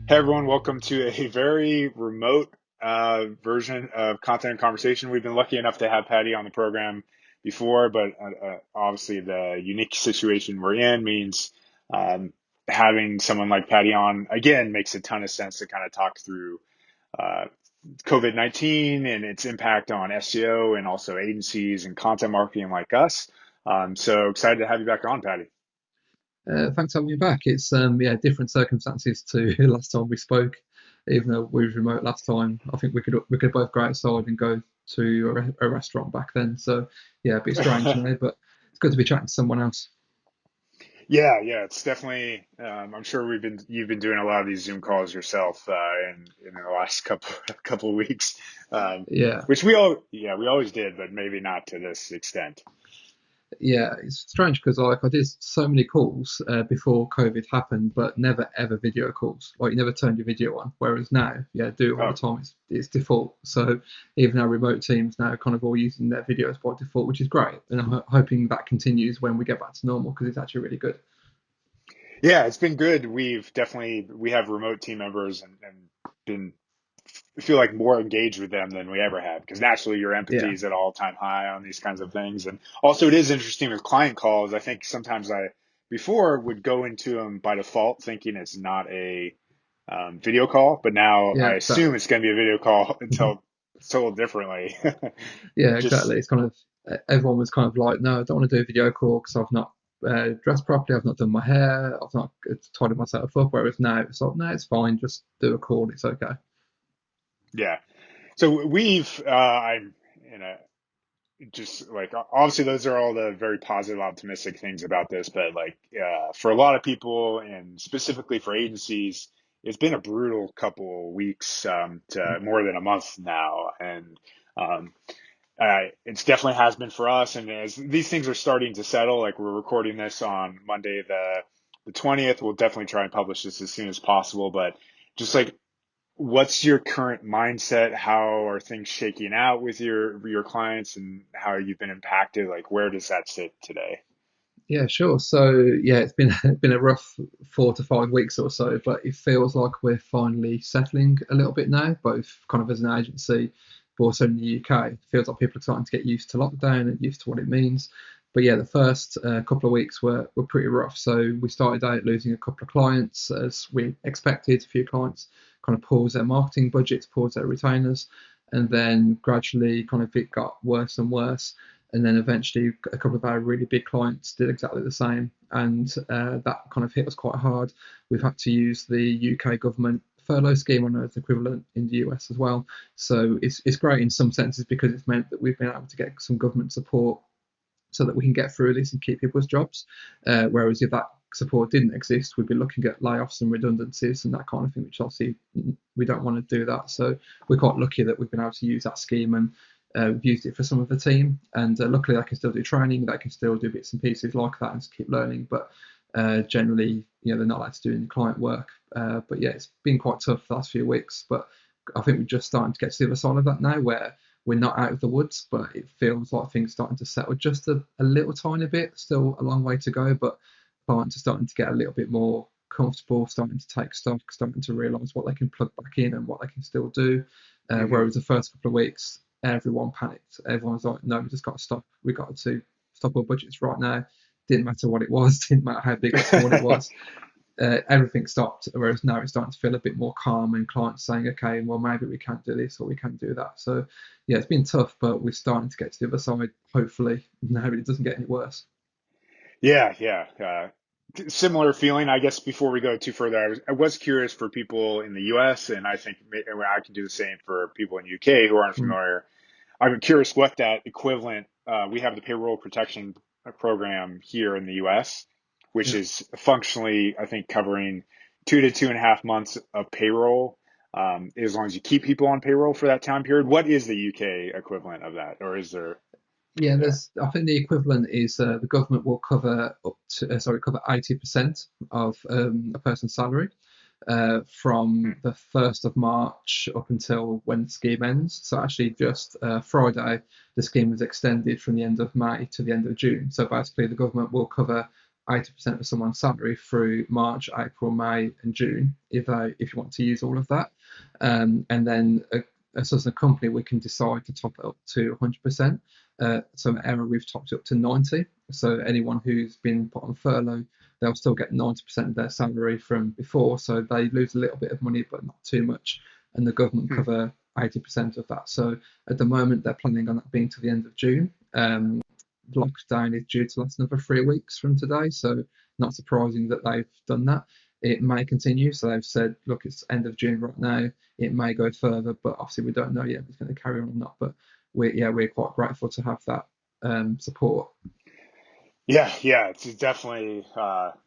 Hey everyone, welcome to a very remote version of Content and Conversation. We've been lucky enough to have Paddy on the program before, but obviously the unique situation we're in means um, having someone like Paddy on again makes a ton of sense to kind of talk through uh, COVID-19 and its impact on SEO and also agencies and content marketing like us. So excited to have you back on, Paddy. Thanks for having me back. It's different circumstances to last time we spoke. Even though we was remote last time, I think we could both go outside and go to a restaurant back then. So yeah, a bit strange now, but it's good to be chatting to someone else. Yeah, it's definitely. I'm sure you've been doing a lot of these Zoom calls yourself in the last couple of weeks, Yeah, which we always did, but maybe not to this extent. yeah, it's strange because like I did so many calls before COVID happened, but never ever video calls. Like you never turned your video on. Whereas now, yeah, do it all the Oh, time. It's default. So even our remote teams now are kind of all using their videos by default, which is great. And I'm hoping that continues when we get back to normal because it's actually really good. yeah, it's been good. We have remote team members and been feel like more engaged with them than we ever have because naturally your empathy Yeah, is at all time high on these kinds of things. And also it is interesting with client calls. I think sometimes I before would go into them by default thinking it's not a video call, but now yeah, I assume exactly. it's going to be a video call until told differently. Yeah, Just exactly. It's kind of everyone was kind of like, no, I don't want to do a video call because I've not dressed properly, I've not done my hair, I've not tidied myself up. Whereas now it's like, no, it's fine, just do a call, it's okay. yeah. So I'm in a just like obviously those are all the very positive optimistic things about this, but like for a lot of people and specifically for agencies, it's been a brutal couple weeks to more than a month now. And um, it's definitely has been for us. And as these things are starting to settle, like we're recording this on Monday the 20th, we'll definitely try and publish this as soon as possible. But just like what's your current mindset? How are things shaking out with your clients and how you've been impacted? Like where does that sit today? Yeah, sure. So yeah, it's been been a rough 4 to 5 weeks or so, but it feels like we're finally settling a little bit now, both kind of as an agency, but also in the UK. It feels like people are starting to get used to lockdown and used to what it means. But yeah, the first couple of weeks were pretty rough. So we started out losing a couple of clients as we expected. A few clients kind of paused their marketing budgets, paused their retainers, and then gradually kind of it got worse and worse, and then eventually a couple of our really big clients did exactly the same, and that kind of hit us quite hard. We've had to use the UK government furlough scheme on its equivalent in the US as well. So it's great in some senses because it's meant that we've been able to get some government support so that we can get through this and keep people's jobs. Whereas if that support didn't exist, we'd be looking at layoffs and redundancies and that kind of thing, which obviously we don't want to do that. So we're quite lucky that we've been able to use that scheme, and we've used it for some of the team. And luckily, I can still do training, that can still do bits and pieces like that and keep learning. But generally, they're not allowed to do any client work. But yeah, it's been quite tough the last few weeks. But I think we're just starting to get to the other side of that now, where we're not out of the woods, but it feels like things are starting to settle just a little tiny bit. Still a long way to go, but clients are starting to get a little bit more comfortable, starting to take stock, starting to realise what they can plug back in and what they can still do. Hmm. Whereas the first couple of weeks, everyone panicked. Everyone's like, no, we just got to stop. We got to stop our budgets right now. Didn't matter what it was, didn't matter how big or small it was. Everything stopped. Whereas now it's starting to feel a bit more calm, and clients saying, okay, well, maybe we can't do this or we can't do that. So, yeah, it's been tough, but we're starting to get to the other side, hopefully. Now it doesn't get any worse. Yeah. Similar feeling, I guess. Before we go too further, I was curious for people in the U.S. and I think I can do the same for people in UK who aren't Mm, familiar. I'm curious what that equivalent. We have the payroll protection program here in the U.S., which yeah. is functionally, I think, covering 2 to 2.5 months of payroll, as long as you keep people on payroll for that time period. What is the UK equivalent of that, or is there? Yeah, Yeah. I think the equivalent is the government will cover cover 80% of a person's salary from Hmm. the 1st of March up until when the scheme ends. So actually, just Friday, the scheme was extended from the end of May to the end of June. So basically, the government will cover 80% of someone's salary through March, April, May, and June, if you want to use all of that. And then as a company, we can decide to top it up to 100%. So at Aira, we've topped it up to 90. So anyone who's been put on furlough, they'll still get 90% of their salary from before. So they lose a little bit of money, but not too much. And the government Hmm. cover 80% of that. So at the moment, they're planning on that being to the end of June. Lockdown is due to last another 3 weeks from today. So not surprising that they've done that. It may continue. So they've said, look, it's end of June right now. It may go further, but obviously we don't know yet if it's going to carry on or not. But we're quite grateful to have that support. Yeah, yeah, it's definitely.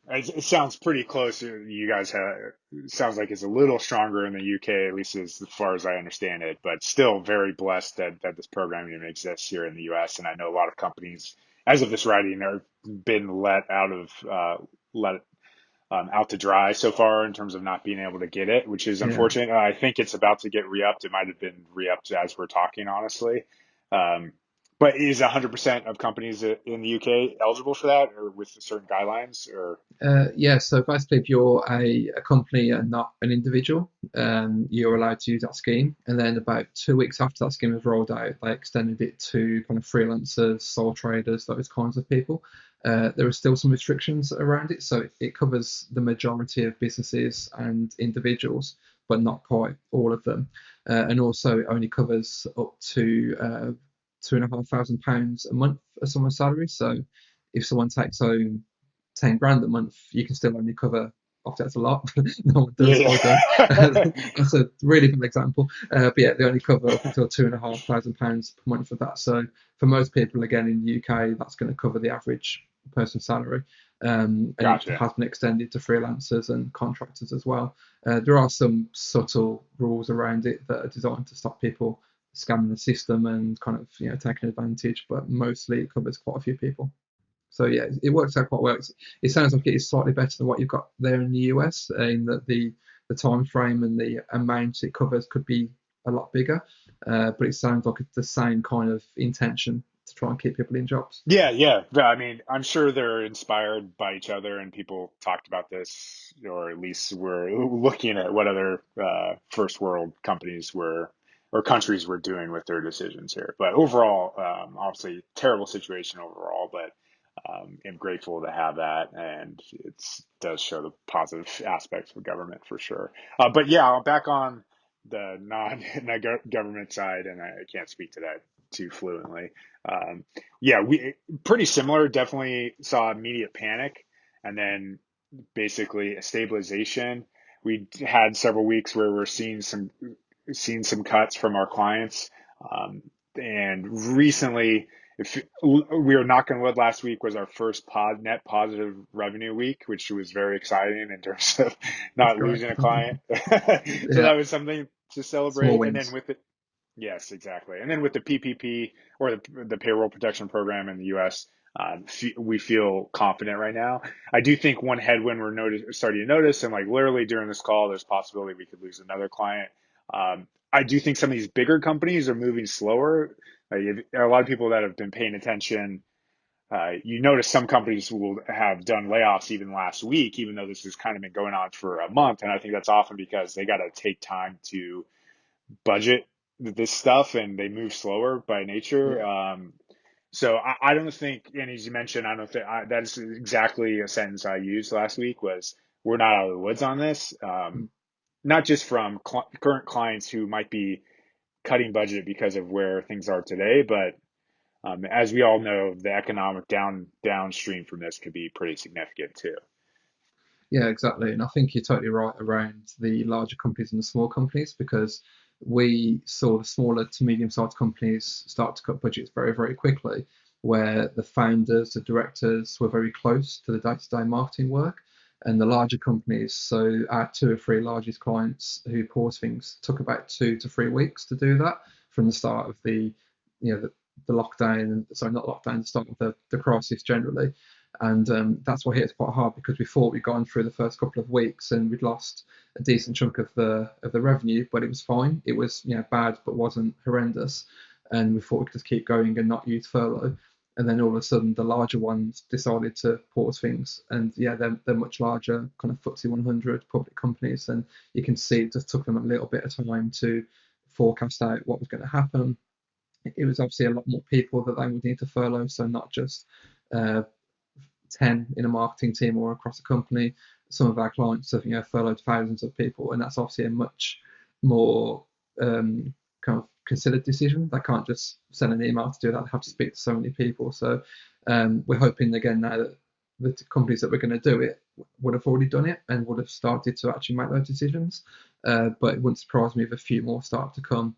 It sounds pretty close. You guys have. It sounds like it's a little stronger in the UK, at least as far as I understand it. But still, very blessed that this program even exists here in the US. And I know a lot of companies, as of this writing, have been let out to dry so far in terms of not being able to get it, which is Yeah. unfortunate. I think it's about to get re-upped. It might have been re-upped as we're talking, honestly. Um, but is 100% of companies in the UK eligible for that, or with certain guidelines? Or Yeah, so basically, if you're a company and not an individual, you're allowed to use that scheme. And then about 2 weeks after that scheme was rolled out, they extended it to kind of freelancers, sole traders, those kinds of people. There are still some restrictions around it, so it covers the majority of businesses and individuals, but not quite all of them. And also, it only covers up to £2,500 a month of someone's salary. So if someone takes home 10 grand a month, you can still only cover. Obviously, that's a lot. No one does. I don't. yeah, That's a really bad example. But yeah, they only cover up until £2,500 per month for that. So for most people, again in the UK, that's going to cover the average person's salary. And it gotcha. has been extended to freelancers and contractors as well. There are some subtle rules around it that are designed to stop people scamming the system and kind of taking advantage, but mostly it covers quite a few people. So yeah, it works out quite well. It sounds like it is slightly better than what you've got there in the US, in that the time frame and the amount it covers could be a lot bigger. But it sounds like it's the same kind of intention to try and keep people in jobs. Yeah, yeah. I mean, I'm sure they're inspired by each other, and people talked about this, or at least were looking at what other first world companies were or countries were doing with their decisions here. But overall, obviously, terrible situation overall. But am grateful to have that, and it does show the positive aspects of government for sure. But yeah, back on the non-government side, and I can't speak to that too fluently. Um, yeah, we pretty similar. Definitely saw immediate panic, and then basically a stabilization. We had several weeks where we're seeing some cuts from our clients, um, and recently, if we were knocking wood, last week was our first net positive revenue week, which was very exciting in terms of That's not great. losing a client. So Yeah, that was something to small celebrate. And then wins. with it, yes, exactly. And then with the PPP, or the payroll protection program in the U.S., we feel confident right now. I do think one headwind starting to notice, and like literally during this call, there's a possibility we could lose another client. I do think some of these bigger companies are moving slower. Like a lot of people that have been paying attention, you notice some companies will have done layoffs even last week, even though this has kind of been going on for a month. And I think that's often because they got to take time to budget this stuff, and they move slower by nature. Yeah. So I don't think, and as you mentioned, I don't think that is exactly a sentence I used last week was, we're not out of the woods on this. Not just from current clients who might be cutting budget because of where things are today, but as we all know, the economic downstream from this could be pretty significant too. Yeah, exactly. And I think you're totally right around the larger companies and the small companies, because we saw the smaller to medium sized companies start to cut budgets very, very quickly, where the founders, the directors were very close to the day to day marketing work. And the larger companies, so our 2 or 3 largest clients who paused things, took about 2 to 3 weeks to do that from the start of the lockdown, sorry, not lockdown, the start of the crisis generally. And that's what hit us quite hard, because we thought we'd gone through the first couple of weeks and we'd lost a decent chunk of the revenue, but it was fine. It was bad, but wasn't horrendous, and we thought we could just keep going and not use furlough. and then all of a sudden the larger ones decided to pause things. And yeah, they're much larger, kind of FTSE 100 public companies, and you can see it just took them a little bit of time to forecast out what was going to happen. It was obviously a lot more people that they would need to furlough, so not just uh, 10 in a marketing team or across a company. Some of our clients have furloughed thousands of people, and that's obviously a much more kind of considered decision. They can't just send an email to do that; they have to speak to so many people. So we're hoping again now that the companies that we're going to do it would have already done it and would have started to actually make those decisions. But it wouldn't surprise me if a few more start to come,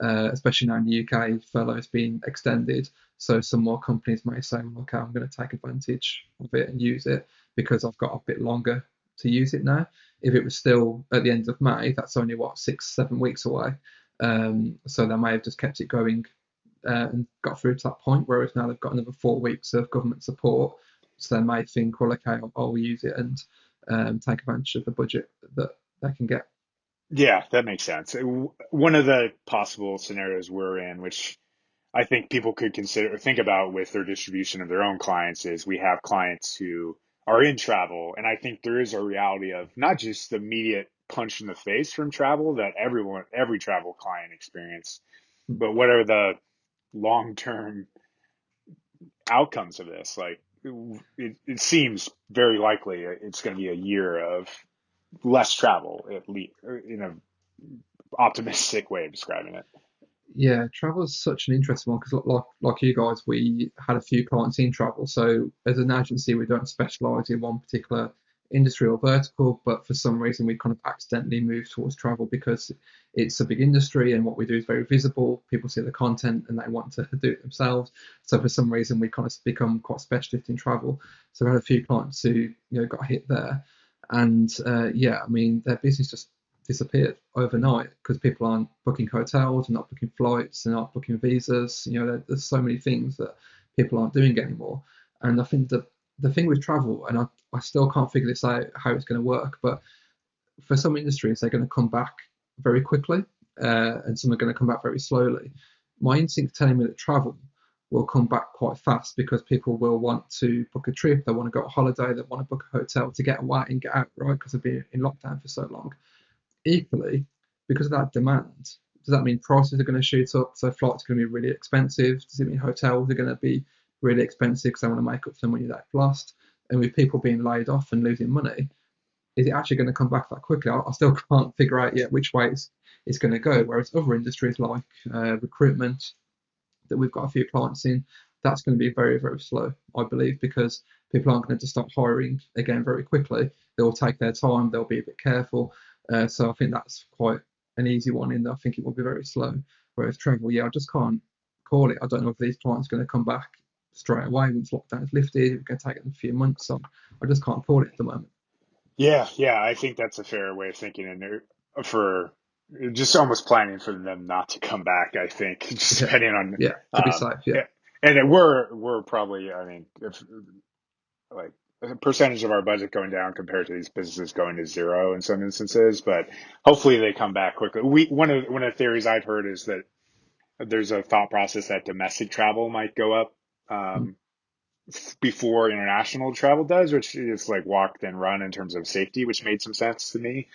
especially now in the UK, furloughs being extended. So some more companies may say, well, okay, I'm going to take advantage of it and use it because I've got a bit longer to use it now. If it was still at the end of May, that's only what, 6, 7 weeks away. So they may have just kept it going and got through to that point, whereas now they've got another 4 weeks of government support. So they may think, well, okay, I'll use it and take advantage of the budget that they can get. Yeah, that makes sense. One of the possible scenarios we're in, which I think people could consider or think about with their distribution of their own clients, is we have clients who are in travel. And I think there is a reality of not just the immediate punch in the face from travel that every travel client experience, but what are the long-term outcomes of this? Like it seems very likely it's going to be a year of less travel, at least in a optimistic way of describing it. Yeah, travel is such an interesting one because, like you guys, we had a few clients in travel. So as an agency, we don't specialize in one particular industry or vertical, but for some reason, we kind of accidentally moved towards travel because it's a big industry and what we do is very visible. People see the content and they want to do it themselves. So for some reason, we kind of become quite specialist in travel. So we had a few clients who got hit there, and yeah, I mean their business just disappeared overnight because people aren't booking hotels, they're not booking flights, they're not booking visas. There's so many things that people aren't doing anymore. And I think the thing with travel, and I still can't figure this out how it's going to work, but for some industries, they're going to come back very quickly, and some are going to come back very slowly. My instinct telling me that travel will come back quite fast because people will want to book a trip, they want to go on holiday, they want to book a hotel to get away and get out, right? Because they've been in lockdown for so long. Equally, because of that demand, does that mean prices are going to shoot up? So flights are going to be really expensive. Does it mean hotels are going to be really expensive because they want to make up for the money they've lost? And with people being laid off and losing money, is it actually going to come back that quickly? I still can't figure out yet which way it's going to go. Whereas other industries like recruitment, that we've got a few clients in, that's going to be very, very slow, I believe, because people aren't going to just start hiring again very quickly. They'll take their time, they'll be a bit careful. So I think that's quite an easy one in that I think it will be very slow. Whereas travel, yeah, I just can't call it. I don't know if these clients are going to come back straight away once lockdown is lifted. It's going to take them a few months. So I just can't call it at the moment. Yeah, yeah, I think that's a fair way of thinking, and for just almost planning for them not to come back. I think just Yeah, depending on, yeah, to be safe. Yeah, yeah, and we're probably, I mean, if like a percentage of our budget going down compared to these businesses going to zero in some instances, but hopefully they come back quickly. One of the theories I've heard is that there's a thought process that domestic travel might go up. mm, Um, Before international travel does, which is like walk then run in terms of safety, which made some sense to me.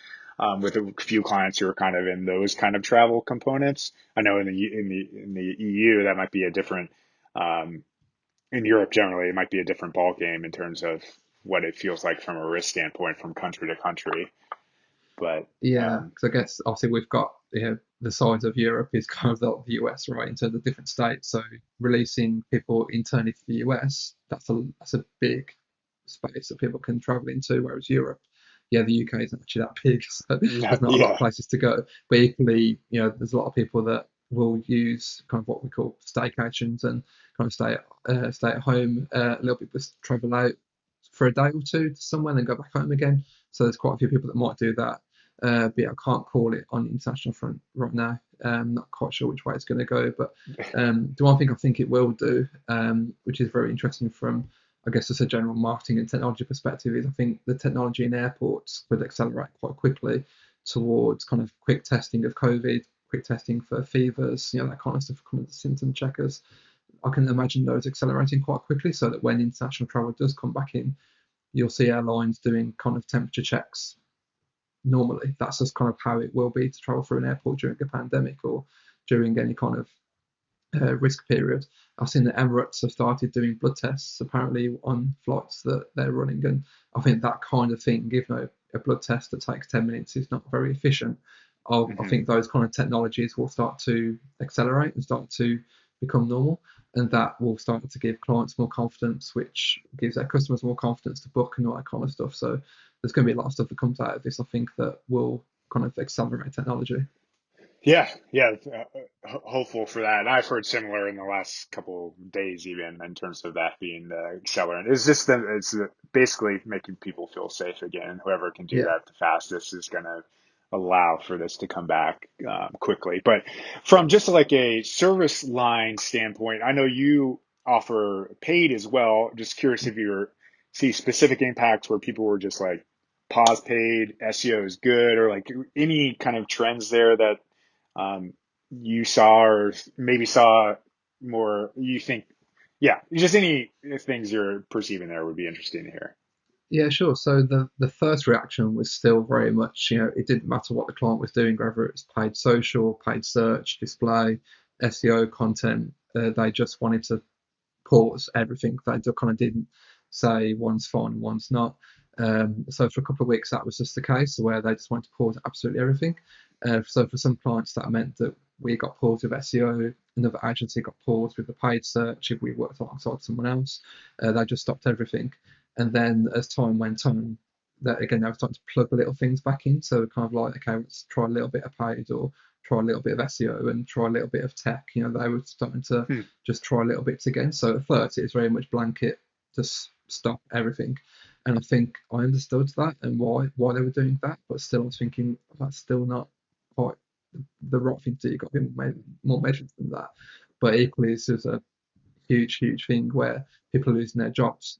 With a few clients who are kind of in those kind of travel components. I know in the EU that might be a different. In Europe generally, it might be a different ball game in terms of what it feels like from a risk standpoint from country to country. But yeah. Because I guess obviously we've got the size of Europe is kind of the US, right, in terms of different states. So releasing people internally to the US, that's a big space that people can travel into. Whereas Europe, yeah, the UK isn't actually that big, so there's not a lot of yeah, places to go. But equally, there's a lot of people that will use kind of what we call staycations and kind of stay at home a little bit, just travel out for a day or two to somewhere and then go back home again. So there's quite a few people that might do that. But yeah, I can't call it on the international front right now. Not quite sure which way it's going to go, but the one thing I think it will do, which is very interesting from, I guess, just a general marketing and technology perspective, is I think the technology in airports would accelerate quite quickly towards kind of quick testing of COVID, quick testing for fevers, that kind of stuff, kind of the symptom checkers. I can imagine those accelerating quite quickly, so that when international travel does come back in, you'll see airlines doing kind of temperature checks normally. That's just kind of how it will be to travel through an airport during a pandemic or during any kind of risk period. I've seen that Emirates have started doing blood tests apparently on flights that they're running, and I think that kind of thing, even though a blood test that takes 10 minutes is not very efficient, I Hmm. think those kind of technologies will start to accelerate and start to become normal, and that will start to give clients more confidence, which gives their customers more confidence to book and all that kind of stuff. So there's going to be a lot of stuff that comes out of this, I think, that will kind of accelerate technology. Yeah, yeah, hopeful for that. And I've heard similar in the last couple of days, even in terms of that being the accelerant. It's just that it's basically making people feel safe again. Whoever can do Yeah, that the fastest is going to allow for this to come back quickly. But from just like a service line standpoint, I know you offer paid as well. Just curious if you see specific impacts where people were just like pause paid, SEO is good, or like any kind of trends there that um, you saw or maybe saw more you think, yeah, just any things you're perceiving there would be interesting to hear. yeah, sure. So the first reaction was still very much, it didn't matter what the client was doing, whether it was paid social, paid search, display, SEO content. They just wanted to pause everything. They just kind of didn't say one's fine, one's not. So for a couple of weeks, that was just the case where they just wanted to pause absolutely everything. So for some clients, that meant that we got paused with SEO, another agency got paused with the paid search if we worked alongside someone else. They just stopped everything. And then as time went on, that again, they were starting to plug little things back in. So kind of like, okay, let's try a little bit of paid or try a little bit of SEO and try a little bit of tech. They were starting to Hmm. just try little bits again. So at first, it's very much blanket, just stop everything. And I think I understood that and why they were doing that, but still, I was thinking that's still not quite the right thing to do. You've got to be more measured than that. But equally, this is a huge thing where people are losing their jobs.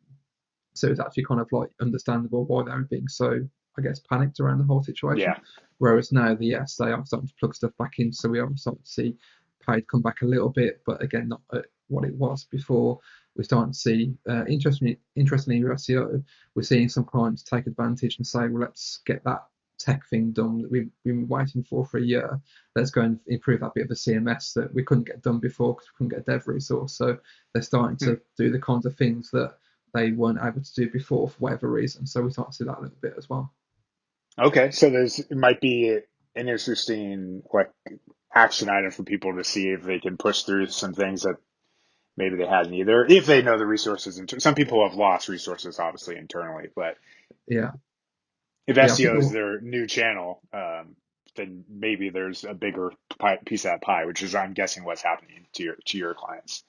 So it's actually kind of like understandable why they were being so, I guess, panicked around the whole situation. Yeah. Whereas now, yes, they are starting to plug stuff back in. So we are starting to see paid come back a little bit, but again, not at what it was before. We're starting to see, interestingly with SEO, we're seeing some clients take advantage and say, well, let's get that tech thing done that we've been waiting for a year. Let's go and improve that bit of the CMS that we couldn't get done before because we couldn't get a dev resource. So they're starting Hmm. to do the kinds of things that they weren't able to do before for whatever reason. So we start to see that a little bit as well. Okay, so there's it might be an interesting like action item for people to see if they can push through some things that maybe they hadn't either, if they know the resources. Some people have lost resources obviously internally, but Yeah, if yeah. I think SEO is their new channel, then maybe there's a bigger piece of that pie, which is, I'm guessing, what's happening to your clients.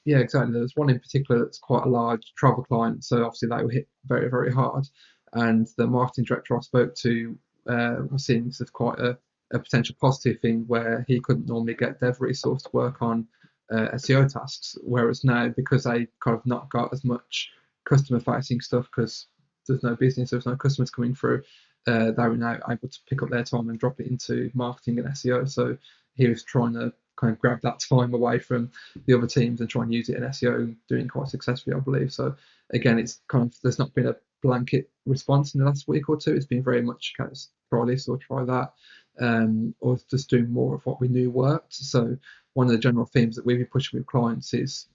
yeah, exactly. There's one in particular that's quite a large travel client, so obviously they were hit very hard. And the marketing director I spoke to was seeing this as quite a potential positive thing where he couldn't normally get dev resource to work on SEO tasks, whereas now because they kind of not got as much customer facing stuff because there's no business, there's no customers coming through, they were now able to pick up their time and drop it into marketing and SEO. So he was trying to kind of grab that time away from the other teams and try and use it in SEO, doing quite successfully, I believe. So again, it's kind of there's not been a blanket response in the last week or two. It's been very much kind of try this or try that, or just doing more of what we knew worked. So one of the general themes that we've been pushing with clients is,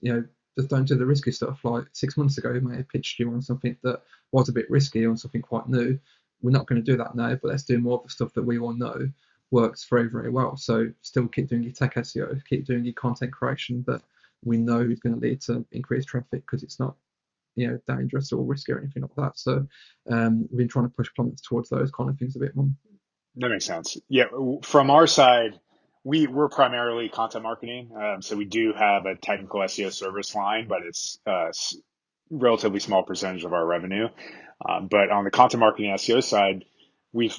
just don't do the risky stuff. Like 6 months ago, we may have pitched you on something that was a bit risky or something quite new. We're not going to do that now, but let's do more of the stuff that we all know works very well. So still keep doing your tech SEO, keep doing your content creation that we know is going to lead to increased traffic because it's not dangerous or risky or anything like that. So we've been trying to push clients towards those kind of things a bit more. That makes sense. Yeah, from our side, we're primarily content marketing, so we do have a technical SEO service line, but it's relatively small percentage of our revenue. But on the content marketing SEO side, we've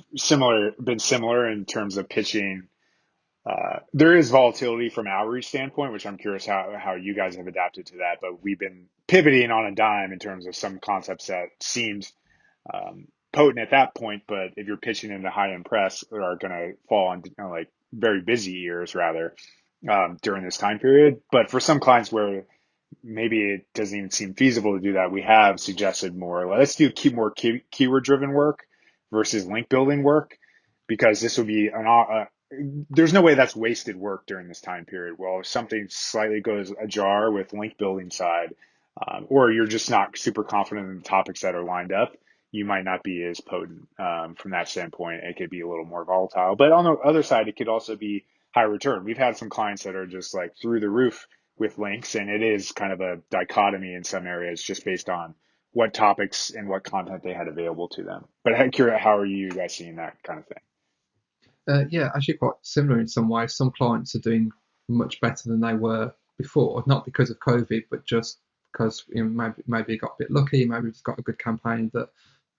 been similar in terms of pitching. There is volatility from outreach standpoint, which I'm curious how you guys have adapted to that. But we've been pivoting on a dime in terms of some concepts that seemed potent at that point, but if you're pitching in the high end press, are going to fall on like very busy ears rather during this time period. But for some clients where maybe it doesn't even seem feasible to do that, we have suggested more. Let's do more keyword driven work versus link building work, because this would be there's no way that's wasted work during this time period. Well, if something slightly goes ajar with link building side, or you're just not super confident in the topics that are lined up, you might not be as potent from that standpoint. It could be a little more volatile. But on the other side, it could also be high return. We've had some clients that are just like through the roof with links, and it is kind of a dichotomy in some areas just based on what topics and what content they had available to them. But I'm curious, how are you guys seeing that kind of thing? Yeah, actually quite similar in some ways. Some clients are doing much better than they were before, not because of COVID, but just because maybe got a bit lucky, maybe it's got a good campaign that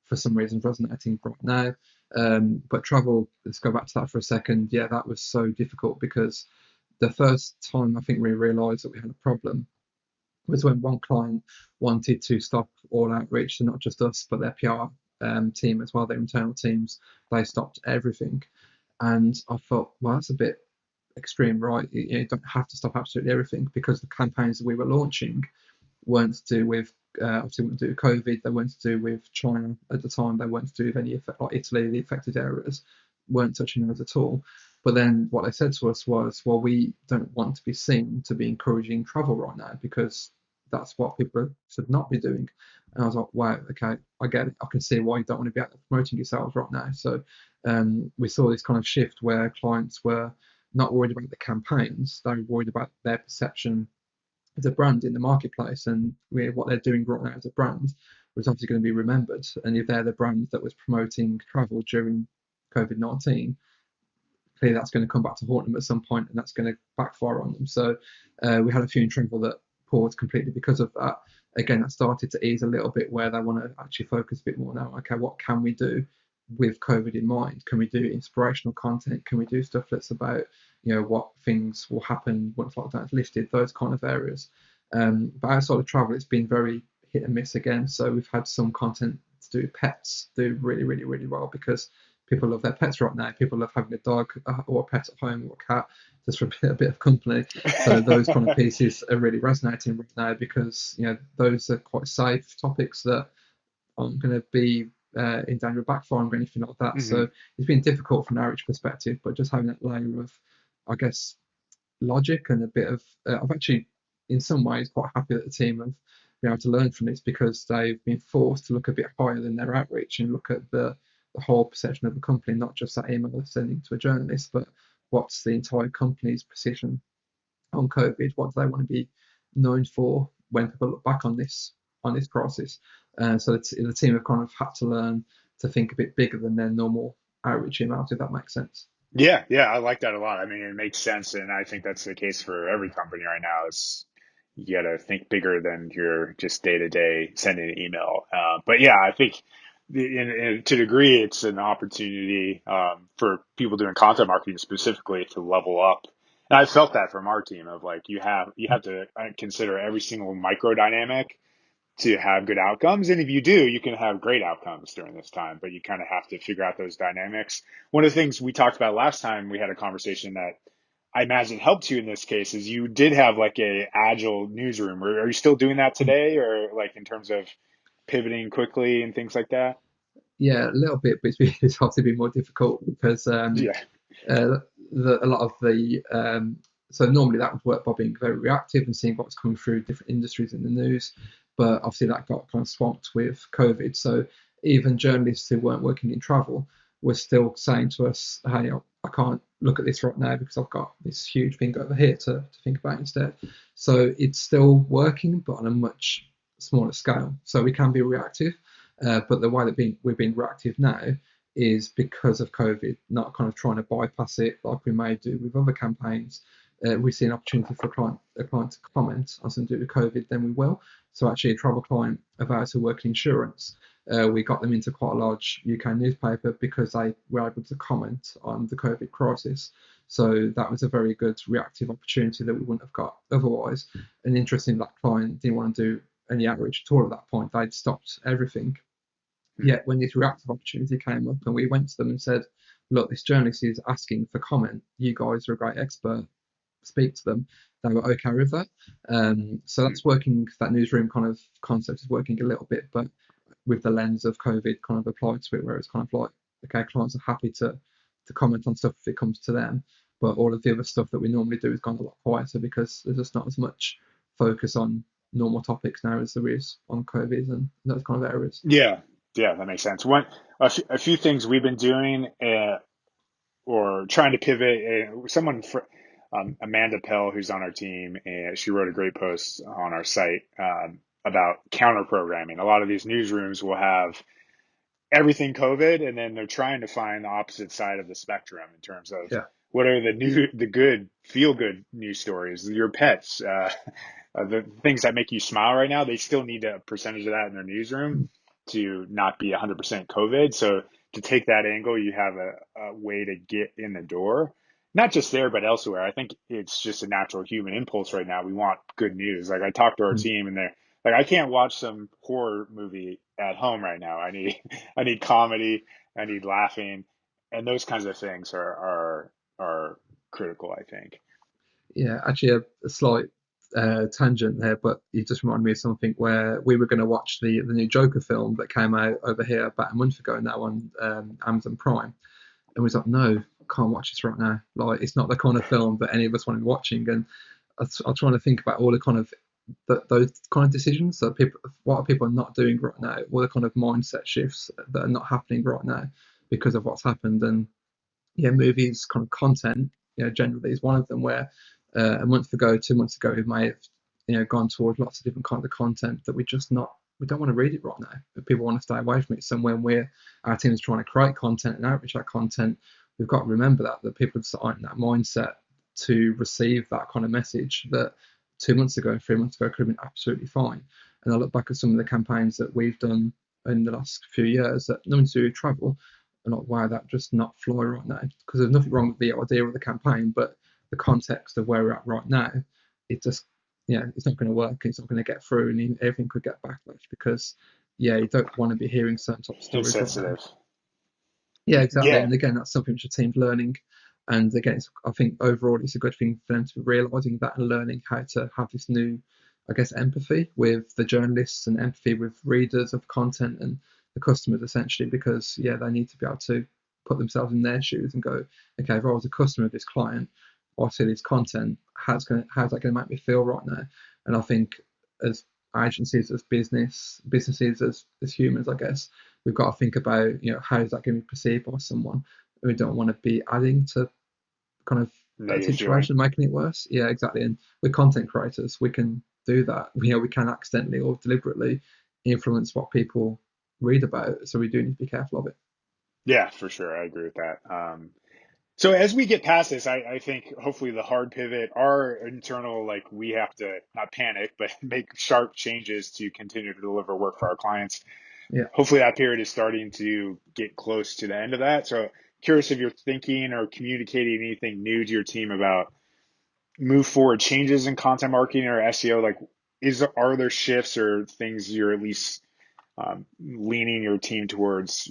for some reason is resonating right now. But travel, let's go back to that for a second. Yeah, that was so difficult because the first time I think we realised that we had a problem was when one client wanted to stop all outreach, so not just us, but their PR team as well, their internal teams. They stopped everything. And I thought, well, that's a bit extreme, right? You don't have to stop absolutely everything because the campaigns that we were launching weren't to do with obviously weren't to do with COVID. They weren't to do with China at the time. They weren't to do with any effect, like Italy, the affected areas weren't touching those at all. But then what they said to us was, well, we don't want to be seen to be encouraging travel right now because that's what people should not be doing. And I was like, wow, okay, I get it. I can see why you don't want to be out there promoting yourselves right now. So we saw this kind of shift where clients were not worried about the campaigns; they were worried about their perception as a brand in the marketplace, and what they're doing right now as a brand was obviously going to be remembered. And if they're the brand that was promoting travel during COVID-19, clearly that's going to come back to haunt them at some point, and that's going to backfire on them. So we had a few in travel that paused completely because of that. Again, that started to ease a little bit where they want to actually focus a bit more now. Okay, what can we do with COVID in mind? Can we do inspirational content? Can we do stuff that's about what things will happen once lockdown's lifted? Those kind of areas. But outside of travel, it's been very hit and miss again. So we've had some content to do pets do really, really, really well because people love their pets right now. People love having a dog or a pet at home or a cat just for a bit of company. So those kind of pieces are really resonating right now because those are quite safe topics that aren't going to be in danger of backfiring or anything like that. Hmm. So it's been difficult from an outreach perspective, but just having that layer of, I guess, logic and a bit of. I've actually, in some ways, quite happy that the team have been able to learn from this because they've been forced to look a bit higher than their outreach and look at the whole perception of the company, not just that email they're sending to a journalist, but what's the entire company's position on COVID? What do they want to be known for when people look back on this crisis? So the team have kind of had to learn to think a bit bigger than their normal outreach emails, if that makes sense. Yeah, yeah, I like that a lot. I mean, it makes sense, and I think that's the case for every company right now. Is you got to think bigger than your just day to day sending an email. But yeah, I think to a degree, it's an opportunity for people doing content marketing specifically to level up. And I felt that from our team of like you have to consider every single micro dynamic to have good outcomes. And if you do, you can have great outcomes during this time, but you kind of have to figure out those dynamics. One of the things we talked about last time we had a conversation that I imagine helped you in this case is you did have like a agile newsroom. Are you still doing that today, or like in terms of pivoting quickly and things like that? Yeah, a little bit, but it's obviously been more difficult because Yeah. uh, a lot of the so normally that would work by being very reactive and seeing what's coming through different industries in the news, but obviously that got kind of swamped with COVID. So even journalists who weren't working in travel were still saying to us, "Hey, I can't look at this right now because I've got this huge thing over here to think about instead." So it's still working, but on a much smaller scale. So we can be reactive, but the way that we're being reactive now is because of COVID, not kind of trying to bypass it like we may do with other campaigns. We see an opportunity for a client to comment on something to do with COVID, then we will. So actually, a travel client of ours who work in insurance, we got them into quite a large UK newspaper because they were able to comment on the COVID crisis. So that was a very good reactive opportunity that we wouldn't have got otherwise. And interesting, that client didn't want to do any outreach at all at that point. They'd stopped everything. Yet when this reactive opportunity came up and we went to them and said, look, this journalist is asking for comment. You guys are a great expert. speak to them, they were okay with that. So Hmm. that's working. That newsroom kind of concept is working a little bit, but with the lens of COVID kind of applied to it, where it's kind of like, okay, clients are happy to comment on stuff if it comes to them, but all of the other stuff that we normally do is gone a lot quieter because there's just not as much focus on normal topics now as there is on COVID and those kind of areas. Yeah, yeah, that makes sense. A few things we've been doing, or trying to pivot. Amanda Pell, who's on our team, she wrote a great post on our site about counter programming. A lot of these newsrooms will have everything COVID, and then they're trying to find the opposite side of the spectrum in terms of Yeah. what are the good, feel good news stories, your pets, the things that make you smile right now. They still need a percentage of that in their newsroom to not be 100% COVID. So to take that angle, you have a way to get in the door, not just there, but elsewhere. I think it's just a natural human impulse right now. We want good news. Like I talked to our Mm. team and they're like, I can't watch some horror movie at home right now. I need, I need comedy. I need laughing, and those kinds of things are critical, I think. Yeah, actually, a slight tangent there, but you just reminded me of something where we were going to watch the new Joker film that came out over here about a month ago now on Amazon Prime, and we was like, no, can't watch this right now. Like, it's not the kind of film that any of us want to be watching. And I was trying to think about all the kind of those kind of decisions that people, what are people not doing right now, all the kind of mindset shifts that are not happening right now because of what's happened. And yeah, movies kind of content, generally is one of them where a month ago, 2 months ago, we may have, gone towards lots of different kinds of content that we don't want to read it right now. But people want to stay away from it. So when our team is trying to create content and outreach that content, we've got to remember that people just aren't in that mindset to receive that kind of message that 2 months ago, 3 months ago could have been absolutely fine. And I look back at some of the campaigns that we've done in the last few years that nothing to do with travel, and like, why that just not fly right now? Because there's nothing wrong with the idea of the campaign, but the context of where we're at right now, it just, yeah, it's not going to work. It's not going to get through, and everything could get backlash because, yeah, you don't want to be hearing certain type of stories right now. Insensitive. Yeah, exactly. Yeah. And again, that's something which the team's learning. And again, I think overall it's a good thing for them to be realizing that and learning how to have this new, I guess, empathy with the journalists and empathy with readers of content and the customers essentially, because yeah, they need to be able to put themselves in their shoes and go, okay, if I was a customer of this client, or I see this content, how's that going to make me feel right now? And I think as agencies, as businesses, as humans, I guess, we've got to think about, how is that going to be perceived by someone. We don't want to be adding to kind of that Negative feeling. situation, making it worse. Yeah, exactly. And with content creators, we can do that. We can accidentally or deliberately influence what people read about. So we do need to be careful of it. Yeah, for sure. I agree with that. So as we get past this, I think hopefully the hard pivot, our internal, like we have to not panic, but make sharp changes to continue to deliver work for our clients. Yeah. Hopefully that period is starting to get close to the end of that. So curious if you're thinking or communicating anything new to your team about move forward changes in content marketing or SEO. Like, are there shifts or things you're at least leaning your team towards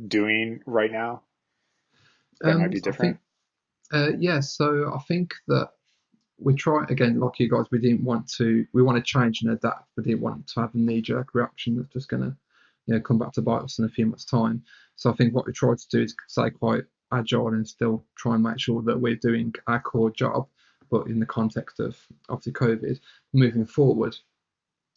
doing right now that might be I different? think, yeah. So I think that we try again, like you guys. We want to change and adapt. We didn't want to have a knee-jerk reaction that's just gonna, come back to bite us in a few months' time. So I think what we try to do is stay quite agile and still try and make sure that we're doing our core job, but in the context of obviously COVID. Moving forward,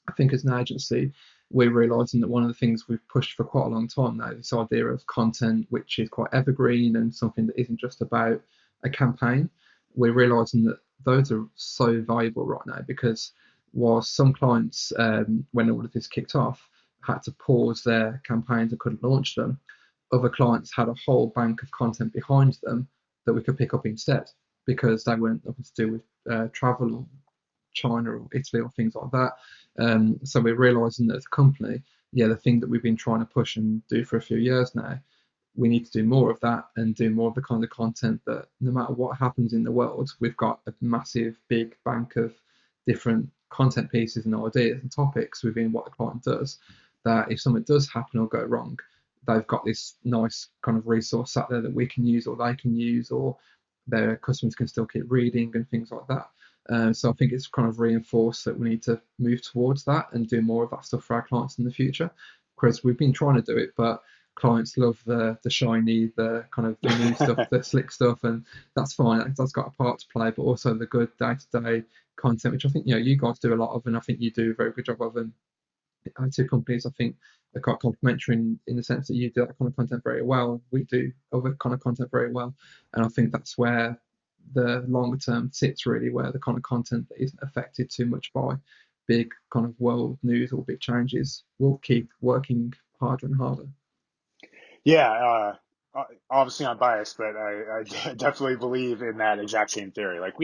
I think as an agency, we're realizing that one of the things we've pushed for quite a long time now, this idea of content which is quite evergreen and something that isn't just about a campaign. We're realizing that those are so valuable right now because while some clients, when all of this kicked off, had to pause their campaigns and couldn't launch them, other clients had a whole bank of content behind them that we could pick up instead because they weren't nothing to do with travel or China or Italy or things like that. So we're realizing that as a company, yeah, the thing that we've been trying to push and do for a few years now, we need to do more of that and do more of the kind of content that no matter what happens in the world, we've got a massive, big bank of different content pieces and ideas and topics within what the client does. That if something does happen or go wrong, they've got this nice kind of resource out there that we can use or they can use, or their customers can still keep reading and things like that. So I think it's kind of reinforced that we need to move towards that and do more of that stuff for our clients in the future. Because we've been trying to do it, but clients love the shiny, the kind of the new stuff, the slick stuff, and that's fine. That's got a part to play, but also the good day-to-day content, which I think you guys do a lot of, and I think you do a very good job of. And our two companies, I think, are quite complementary in the sense that you do that kind of content very well. We do other kind of content very well, and I think that's where the longer term sits really, where the kind of content that isn't affected too much by big kind of world news or big changes will keep working harder and harder. Yeah, obviously I'm biased, but I definitely believe in that exact same theory. Like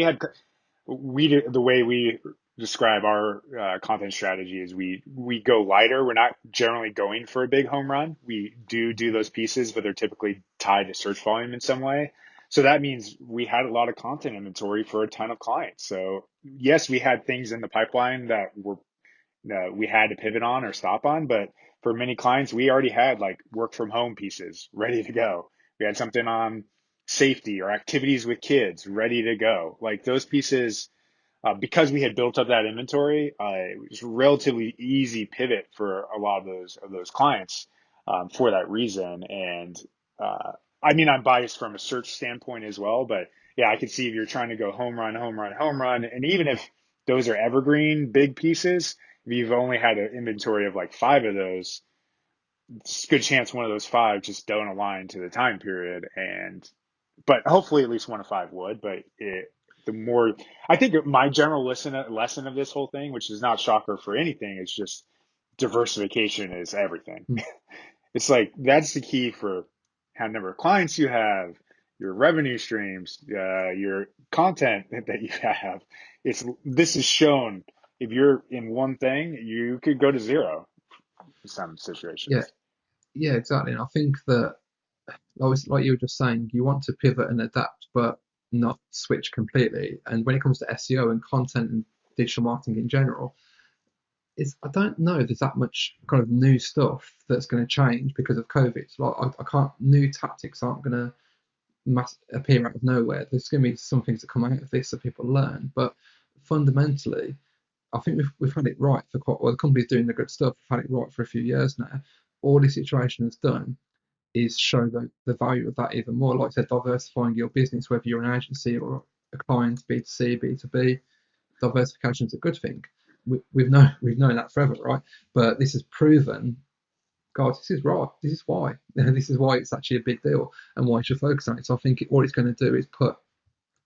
the way we describe our content strategy is we go lighter. We're not generally going for a big home run. We do those pieces, but they're typically tied to search volume in some way. So that means we had a lot of content inventory for a ton of clients. So yes, we had things in the pipeline that we had to pivot on or stop on. But for many clients, we already had like work from home pieces ready to go. We had something on safety or activities with kids ready to go. Like those pieces, because we had built up that inventory, it was a relatively easy pivot for a lot of those clients for that reason. And I mean, I'm biased from a search standpoint as well, but yeah, I could see if you're trying to go home run, home run, home run, and even if those are evergreen big pieces, if you've only had an inventory of like five of those, it's a good chance one of those five just don't align to the time period. And but hopefully at least one of five would. But the more I think my general lesson of this whole thing, which is not shocker for anything, it's just diversification is everything. Mm. It's like that's the key for how number of clients you have, your revenue streams, your content that you have. It's this is shown. If you're in one thing, you could go to zero in some Yeah, situations. yeah, exactly. And I think that, like you were just saying, you want to pivot and adapt, but not switch completely. And when it comes to SEO and content and digital marketing in general, I don't know if there's that much kind of new stuff that's going to change because of COVID. Like I can't new tactics aren't going to appear out of nowhere. There's going to be some things that come out of this that people learn, but fundamentally, I think we've had it right for quite well. The company's doing the good stuff. We've had it right for a few years now. All this situation has done is show the value of that even more. Like I said, diversifying your business, whether you're an agency or a client, B2C, B2B, diversification is a good thing. We've known that forever, right? But this has proven, God, this is right. This is why. This is why it's actually a big deal and why you should focus on it. So I think what it's going to do is put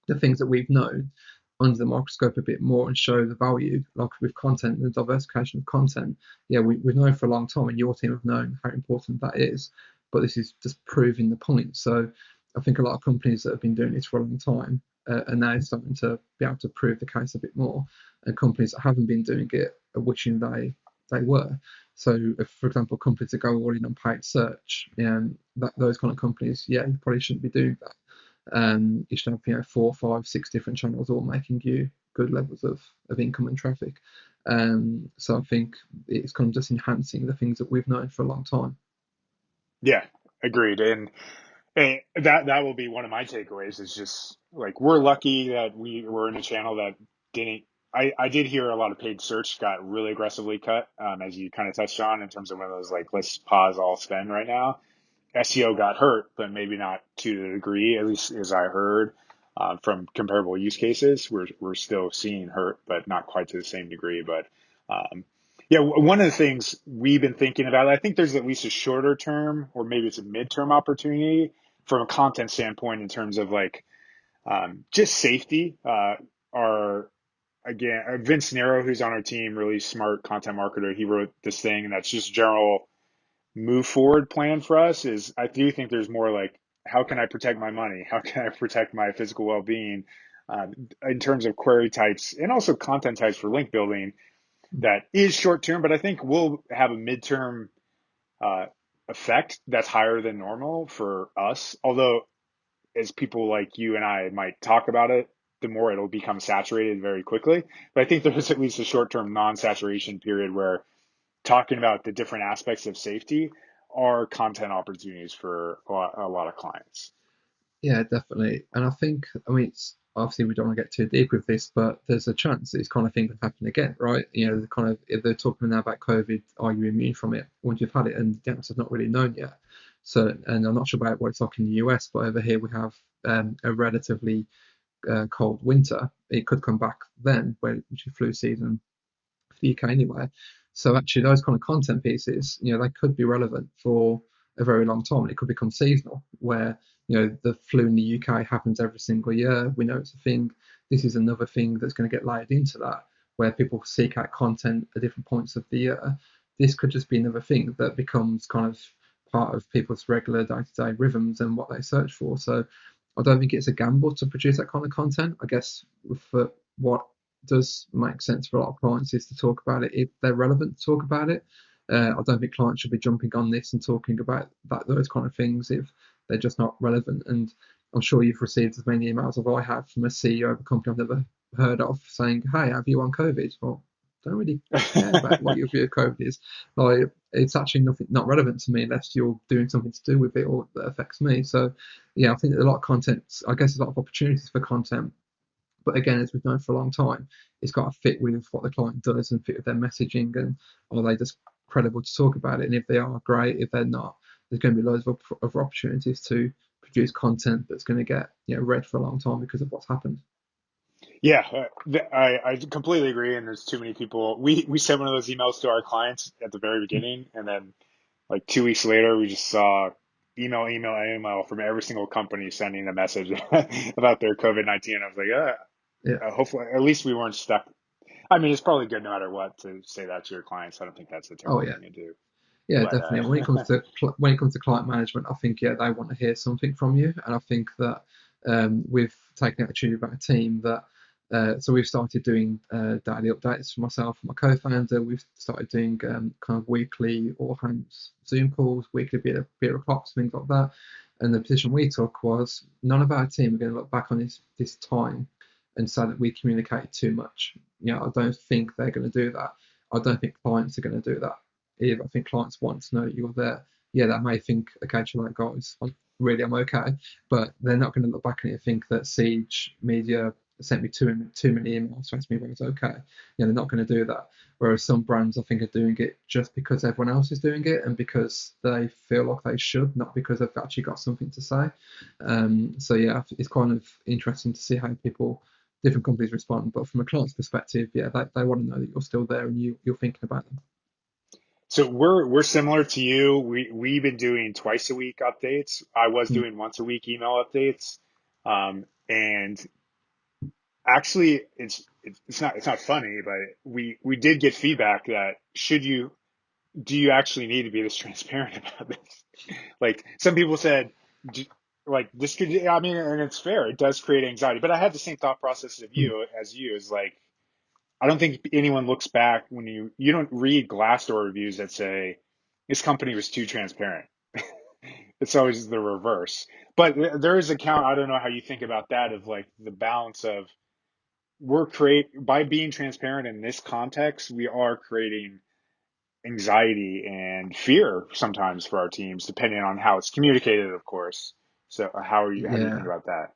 the things that we've known under the microscope a bit more and show the value, like with content, the diversification of content. Yeah, we've known for a long time, and your team have known how important that is. But this is just proving the point. So I think a lot of companies that have been doing this for a long time are now starting to be able to prove the case a bit more, and companies that haven't been doing it are wishing they were. So, if, for example, companies that go all in on paid search, and those kind of companies, yeah, you probably shouldn't be doing that. You should have 4, 5, 6 different channels all making you good levels of income and traffic. So I think it's kind of just enhancing the things that we've known for a long time. Yeah, agreed. And that will be one of my takeaways is just like we're lucky that we were in a channel that didn't. I did hear a lot of paid search got really aggressively cut, as you kind of touched on in terms of one of those like let's pause all spend right now. SEO got hurt, but maybe not to the degree, at least as I heard from comparable use cases. We're still seeing hurt, but not quite to the same degree. But um, yeah, one of the things we've been thinking about, I think there's at least a shorter term, or maybe it's a midterm opportunity from a content standpoint in terms of like just safety. Our again, Vince Nero, who's on our team, really smart content marketer, he wrote this thing, and that's just general move forward plan for us is I do think there's more like how can I protect my money? How can I protect my physical well-being uh, in terms of query types and also content types for link building that is short term, but I think we'll have a midterm uh, effect that's higher than normal for us. Although as people like you and I might talk about it, the more it'll become saturated very quickly. But I think there's at least a short term non-saturation period where talking about the different aspects of safety are content opportunities for a lot of clients. Yeah, definitely. And I think, I mean, it's obviously we don't want to get too deep with this, but there's a chance this kind of thing could happen again, right? The kind of if they're talking now about COVID, are you immune from it once you've had it? And the answer's not really known yet. So, and I'm not sure about what it's like in the US, but over here we have a relatively cold winter. It could come back then, which is flu season for the UK anyway. So actually, those kind of content pieces, they could be relevant for a very long time. It could become seasonal, where the flu in the UK happens every single year. We know it's a thing. This is another thing that's going to get layered into that, where people seek out content at different points of the year. This could just be another thing that becomes kind of part of people's regular day-to-day rhythms and what they search for. So I don't think it's a gamble to produce that kind of content. I guess for what does make sense for a lot of clients is to talk about it if they're relevant to talk about it. I don't think clients should be jumping on this and talking about those kind of things if they're just not relevant. And I'm sure you've received as many emails as I have from a CEO of a company I've never heard of saying, "Hey, have you on COVID?" Well, I don't really care about what your view of COVID is. Like, it's actually nothing not relevant to me unless you're doing something to do with it or that affects me. So, yeah, I think a lot of content. I guess there's a lot of opportunities for content, but again, as we've known for a long time, it's got to fit with what the client does and fit with their messaging, and are they just credible to talk about it? And if they are, great. If they're not, there's going to be loads of other opportunities to produce content that's going to get read for a long time because of what's happened. Yeah, I completely agree. And there's too many people. We sent one of those emails to our clients at the very beginning, and then like 2 weeks later, we just saw email from every single company sending a message about their COVID-19. I was like, Yeah. hopefully, at least we weren't stuck. I mean, it's probably good no matter what to say that to your clients. I don't think that's a Oh terrible yeah. thing to do. Yeah, But definitely. When it comes to client management, I think they want to hear something from you, and I think that we've taken the attitude about a team that. So we've started doing daily updates for myself and my co-founder. We've started doing kind of weekly all hands Zoom calls, weekly beer o'clocks, things like that. And the position we took was none of our team are going to look back on this time and say that we communicated too much. I don't think they're going to do that. I don't think clients are going to do that if I think clients want to know you're there. Yeah, they may think occasionally, like, guys, I'm okay, but they're not going to look back and think that Siege Media sent me too many emails to ask me if I was okay. They're not going to do that. Whereas some brands, I think, are doing it just because everyone else is doing it and because they feel like they should, not because they've actually got something to say. So yeah, it's kind of interesting to see how different companies respond. But from a client's perspective, yeah, they want to know that you're still there and you're thinking about them. so we're similar to you. We've been doing twice a week updates. I was Mm. doing once a week email updates. And actually it's not funny, but we did get feedback that do you actually need to be this transparent about this? Like some people said, do, like this could, I mean, and it's fair. It does create anxiety, but I had the same thought process of Mm. you is like, I don't think anyone looks back when you don't read Glassdoor reviews that say this company was too transparent. It's always the reverse. But there is a count. I don't know how you think about that of like the balance of by being transparent in this context, we are creating anxiety and fear sometimes for our teams, depending on how it's communicated, of course. So how do you think Yeah, about that?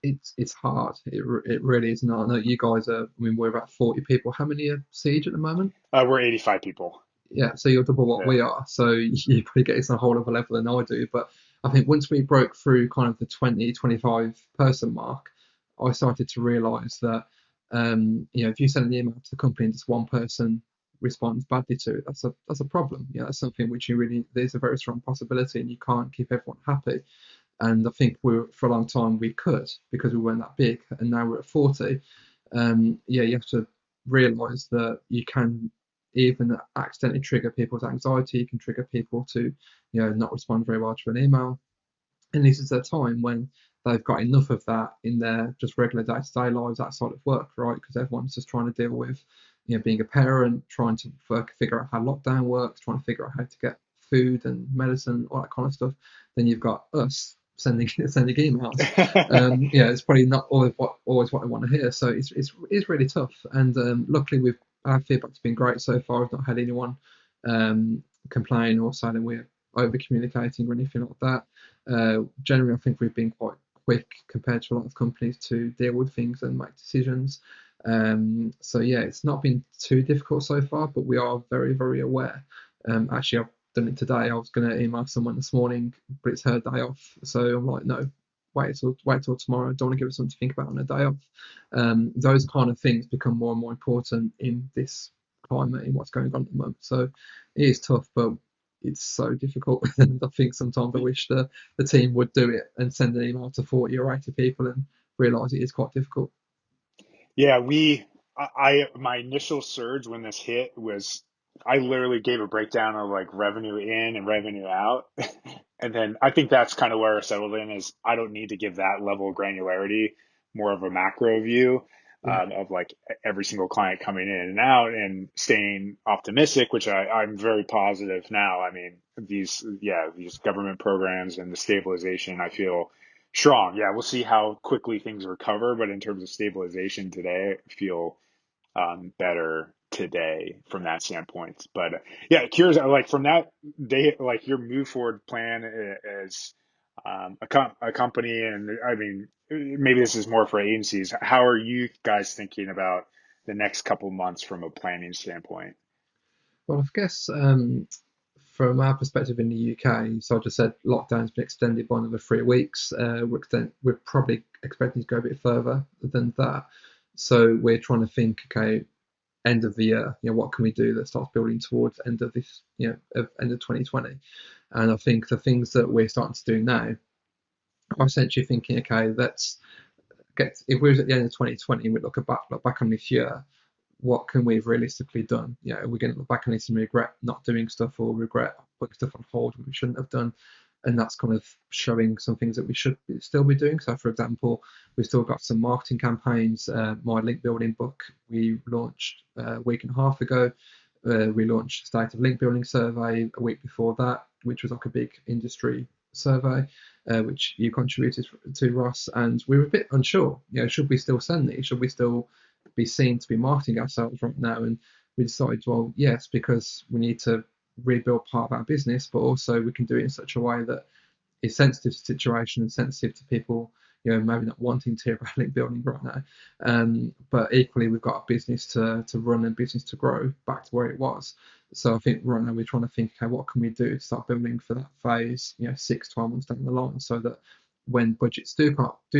it's hard. It really is not. I know you guys are. I mean, we're about 40 people. How many are Siege at the moment? We're 85 people. Yeah, so you're double what Yeah. we are. So you probably get it on a whole other level than I do. But I think once we broke through kind of the 20, 25 person mark, I started to realise that if you send an email to the company and just one person responds badly to it, that's a problem. That's something which you really there's a very strong possibility, and you can't keep everyone happy. And I think for a long time we could because we weren't that big, and now we're at 40. Yeah, you have to realise that you can even accidentally trigger people's anxiety. You can trigger people to, not respond very well to an email. And this is a time when they've got enough of that in their just regular day-to-day lives outside of work, right? Because everyone's just trying to deal with, being a parent, trying to figure out how lockdown works, trying to figure out how to get food and medicine, all that kind of stuff. Then you've got us sending emails. Yeah, it's probably not always what I want to hear. So it's really tough. And luckily, our feedback's been great so far. I've not had anyone complain or say that we're over communicating or anything like that. Generally, I think we've been quite quick compared to a lot of companies to deal with things and make decisions. So yeah, it's not been too difficult so far, but we are very, very aware. Actually, I've done it today. I was going to email someone this morning, but it's her day off, so I'm like, no, wait till tomorrow. I don't want to give us something to think about on a day off. Those kind of things become more and more important in this climate, in what's going on at the moment. So it is tough, but it's so difficult. And I think sometimes I wish the team would do it and send an email to 40 or 80 people and realise it is quite difficult. Yeah, my initial surge when this hit was I literally gave a breakdown of like revenue in and revenue out. And then I think that's kind of where I settled in is I don't need to give that level of granularity, more of a macro view Yeah. of like every single client coming in and out and staying optimistic, which I'm very positive now. I mean, these government programs and the stabilization, I feel strong. Yeah, we'll see how quickly things recover, but in terms of stabilization today, I feel better today from that standpoint. But yeah, curious, like from that day, like your move forward plan as a company, and I mean, maybe this is more for agencies. How are you guys thinking about the next couple months from a planning standpoint? Well, I guess from our perspective in the UK, so I just said lockdown's been extended by another 3 weeks. We're probably expecting to go a bit further than that. So we're trying to think, okay, end of the year, what can we do that starts building towards end of this, end of 2020? And I think the things that we're starting to do now are essentially thinking, okay, let's get if we was at the end of 2020 and we look back on this year, what can we have realistically done? Are we going to look back on this and regret not doing stuff or regret putting stuff on hold we shouldn't have done? And that's kind of showing some things that we should still be doing. So, for example, we've still got some marketing campaigns. My link building book we launched a week and a half ago. We launched a state of link building survey a week before that, which was like a big industry survey, which you contributed to, Ross. And we were a bit unsure. Should we still send these? Should we still be seen to be marketing ourselves right now? And we decided, well, yes, because we need to rebuild part of our business, but also we can do it in such a way that is sensitive to the situation and sensitive to people, maybe not wanting to hear about link building right now. But equally, we've got a business to run and business to grow back to where it was. So I think right now we're trying to think, okay, what can we do to start building for that phase, 6, 12 months down the line, so that when budgets do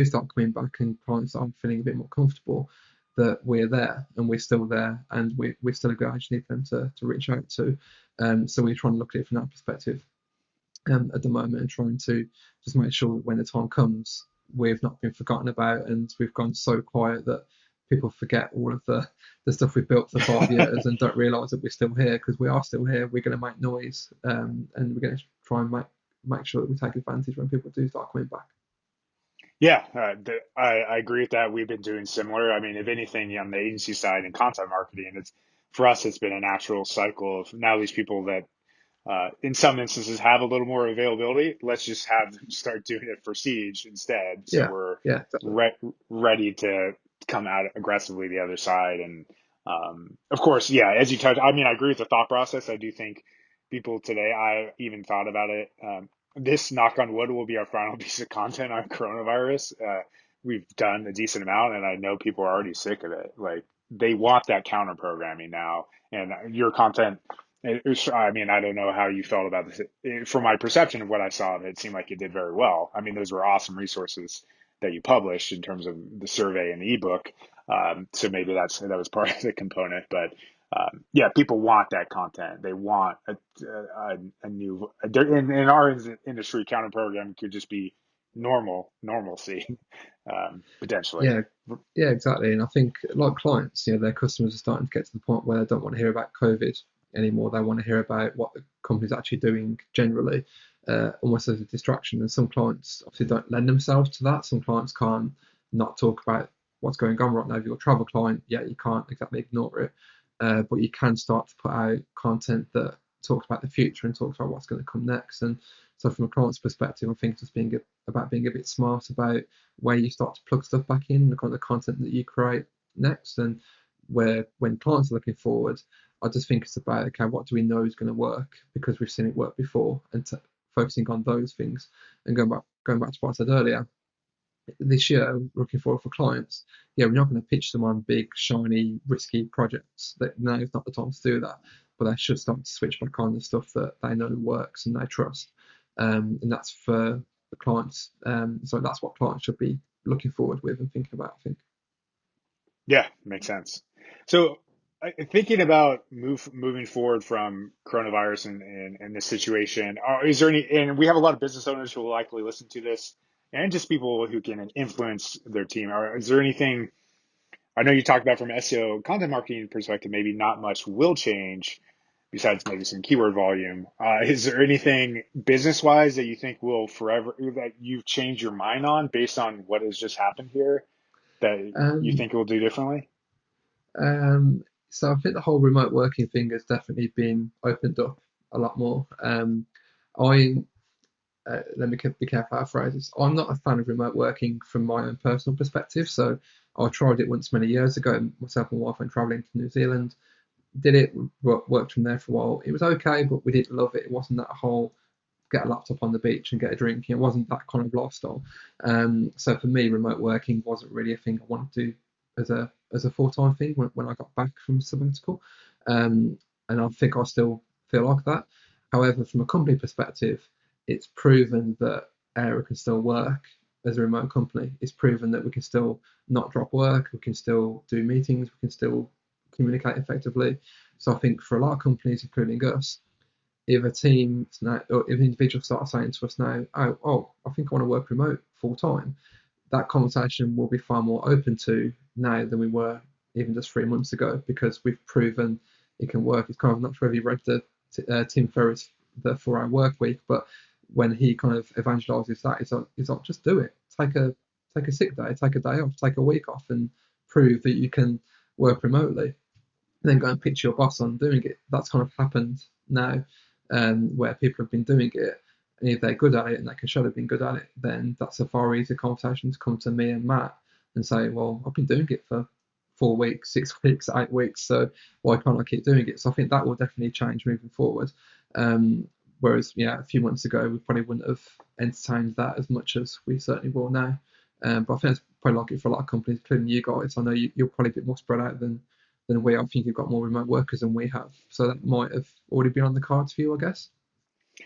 start coming back and clients are feeling a bit more comfortable, that we're there and we're still there and we're still a good agency for them to reach out to. So we're trying to look at it from that perspective at the moment and trying to just make sure that when the time comes, we've not been forgotten about and we've gone so quiet that people forget all of the stuff we've built for 5 years and don't realise that we're still here, because we are still here. We're going to make noise, and we're going to try and make sure that we take advantage when people do start coming back. Yeah, I agree with that. We've been doing similar. I mean, if anything, on the agency side and content marketing, it's for us, it's been a natural cycle of now these people that in some instances have a little more availability. Let's just have them start doing it for Siege instead. So Yeah, we're yeah, exactly. ready to come out aggressively the other side. And of course, yeah, as you touched, I mean, I agree with the thought process. I do think people today, I even thought about it. This, knock on wood, will be our final piece of content on coronavirus. We've done a decent amount, and I know people are already sick of it. Like they want that counter programming now, and your content I mean, I don't know how you felt about this. From my perception of what I saw, it seemed like it did very well. I mean, those were awesome resources that you published in terms of the survey and the ebook. So maybe that was part of the component. But yeah, people want that content. They want a new. In our industry, counter program could just be normalcy, potentially. Yeah, yeah, exactly. And I think like clients, their customers are starting to get to the point where they don't want to hear about COVID anymore. They want to hear about what the company's actually doing generally, almost as a distraction. And some clients obviously don't lend themselves to that. Some clients can't not talk about what's going on right now. If you're a travel client, yeah, you can't exactly ignore it, but you can start to put out content that talks about the future and talks about what's going to come next. And so, from a client's perspective, I think just about being a bit smart about where you start to plug stuff back in, the kind of content that you create next. And where when clients are looking forward, I just think it's about, okay, what do we know is going to work because we've seen it work before, and focusing on those things. And going back to what I said earlier, this year looking forward for clients, yeah, we're not going to pitch them on big, shiny, risky projects. That now is not the time to do that. But they should start to switch back on the stuff that they know works and they trust. And that's for the clients. So that's what clients should be looking forward with and thinking about, I think. Yeah, makes sense. So, thinking about moving forward from coronavirus and this situation, is there any? And we have a lot of business owners who will likely listen to this, and just people who can influence their team. Is there anything? I know you talked about from SEO content marketing perspective, maybe not much will change besides maybe some keyword volume. Is there anything business wise that you think will forever that you've changed your mind on based on what has just happened here that you Um, think it will do differently? so I think the whole remote working thing has definitely been opened up a lot more. I Let me be careful how I phrase this. I'm not a fan of remote working from my own personal perspective. So I tried it once many years ago. Myself and my wife went traveling to New Zealand, did it, worked from there for a while. It was okay, but we didn't love it. It wasn't that whole get a laptop on the beach and get a drink. It wasn't that kind of lifestyle. So for me, remote working wasn't really a thing I wanted to do as a full time thing when I got back from sabbatical. And I think I still feel like that. However, from a company perspective, it's proven that Aira can still work as a remote company. It's proven that we can still not drop work, we can still do meetings, we can still communicate effectively. So I think for a lot of companies, including us, if a team now, or if individuals start saying to us now, oh, I think I want to work remote full time, that conversation will be far more open to now than we were even just 3 months ago because we've proven it can work. It's kind of, not sure if you read the Tim Ferriss the 4 Hour Work Week, but when he kind of evangelizes that, it's like just do it. Take a sick day, take a day off, take a week off, and prove that you can work remotely. Then go and pitch your boss on doing it. That's kind of happened now, where people have been doing it. And if they're good at it and they can show they've been good at it, then that's a far easier conversation to come to me and Matt and say, well, I've been doing it for 4 weeks, 6 weeks, 8 weeks, so why can't I keep doing it? So I think that will definitely change moving forward. Whereas, yeah, a few months ago, we probably wouldn't have entertained that as much as we certainly will now. But I think it's probably like it for a lot of companies, including you guys. I know you're probably a bit more spread out than we are. I think you've got more remote workers than we have. So that might have already been on the cards for you, I guess.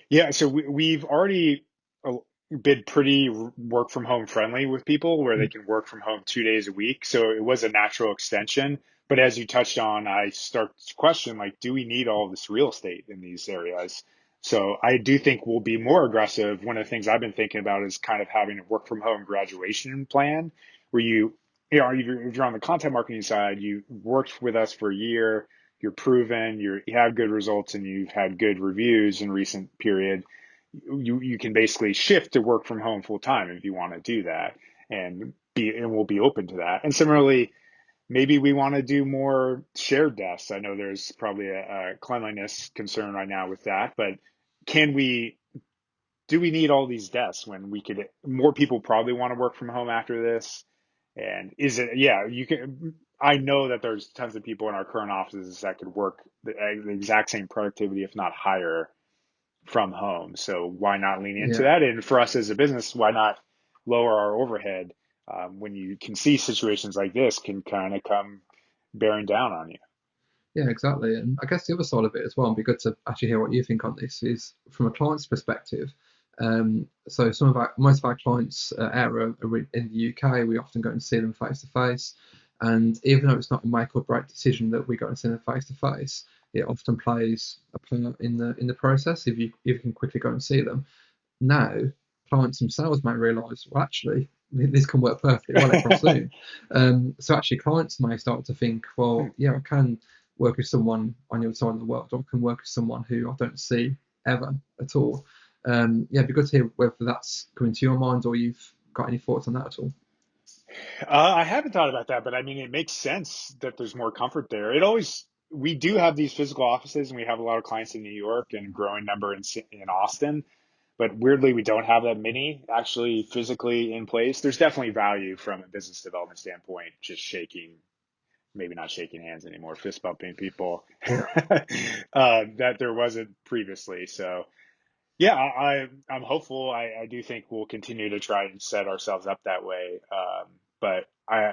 Yeah, so we've already uh, been pretty work from home friendly with people where they Mm. can work from home 2 days a week. So it was a natural extension. But as you touched on, I start to question like, do we need all this real estate in these areas? So I do think we'll be more aggressive. One of the things I've been thinking about is kind of having a work from home graduation plan where if you're on the content marketing side, you worked with us for a year, you're proven, you have good results, and you've had good reviews in recent period, you can basically shift to work from home full time if you want to do that, and we'll be open to that. And similarly, maybe we want to do more shared desks. I know there's probably a cleanliness concern right now with that, but can we do we need all these desks when we could more people probably want to work from home after this? And is it, yeah, you can, I know that there's tons of people in our current offices that could work the exact same productivity, if not higher, from home. So why not lean into Yeah, that? And for us as a business, why not lower our overhead when you can see situations like this can kind of come bearing down on you? yeah, exactly. And I guess the other side of it as well, and be good to actually hear what you think on this, is from a client's perspective. So most of our clients are in the UK. We often go and see them face to face, and even though it's not a make or break decision that we go and see them face to face, it often plays a part in the process if you can quickly go and see them. Now clients themselves may realise, well, actually, this can work perfectly well across Zoom. So actually, clients may start to think, well, yeah, I can work with someone on the other side of the world, or I can work with someone who I don't see ever at all. Yeah, it'd be good to hear whether that's coming to your mind or you've got any thoughts on that at all. I haven't thought about that, but I mean, it makes sense that there's more comfort there. We do have these physical offices and we have a lot of clients in New York and a growing number in Austin, but weirdly, we don't have that many actually physically in place. There's definitely value from a business development standpoint, just shaking maybe not shaking hands anymore, fist bumping people, Yeah. that there wasn't previously. So yeah, I'm hopeful. I do think we'll continue to try and set ourselves up that way. But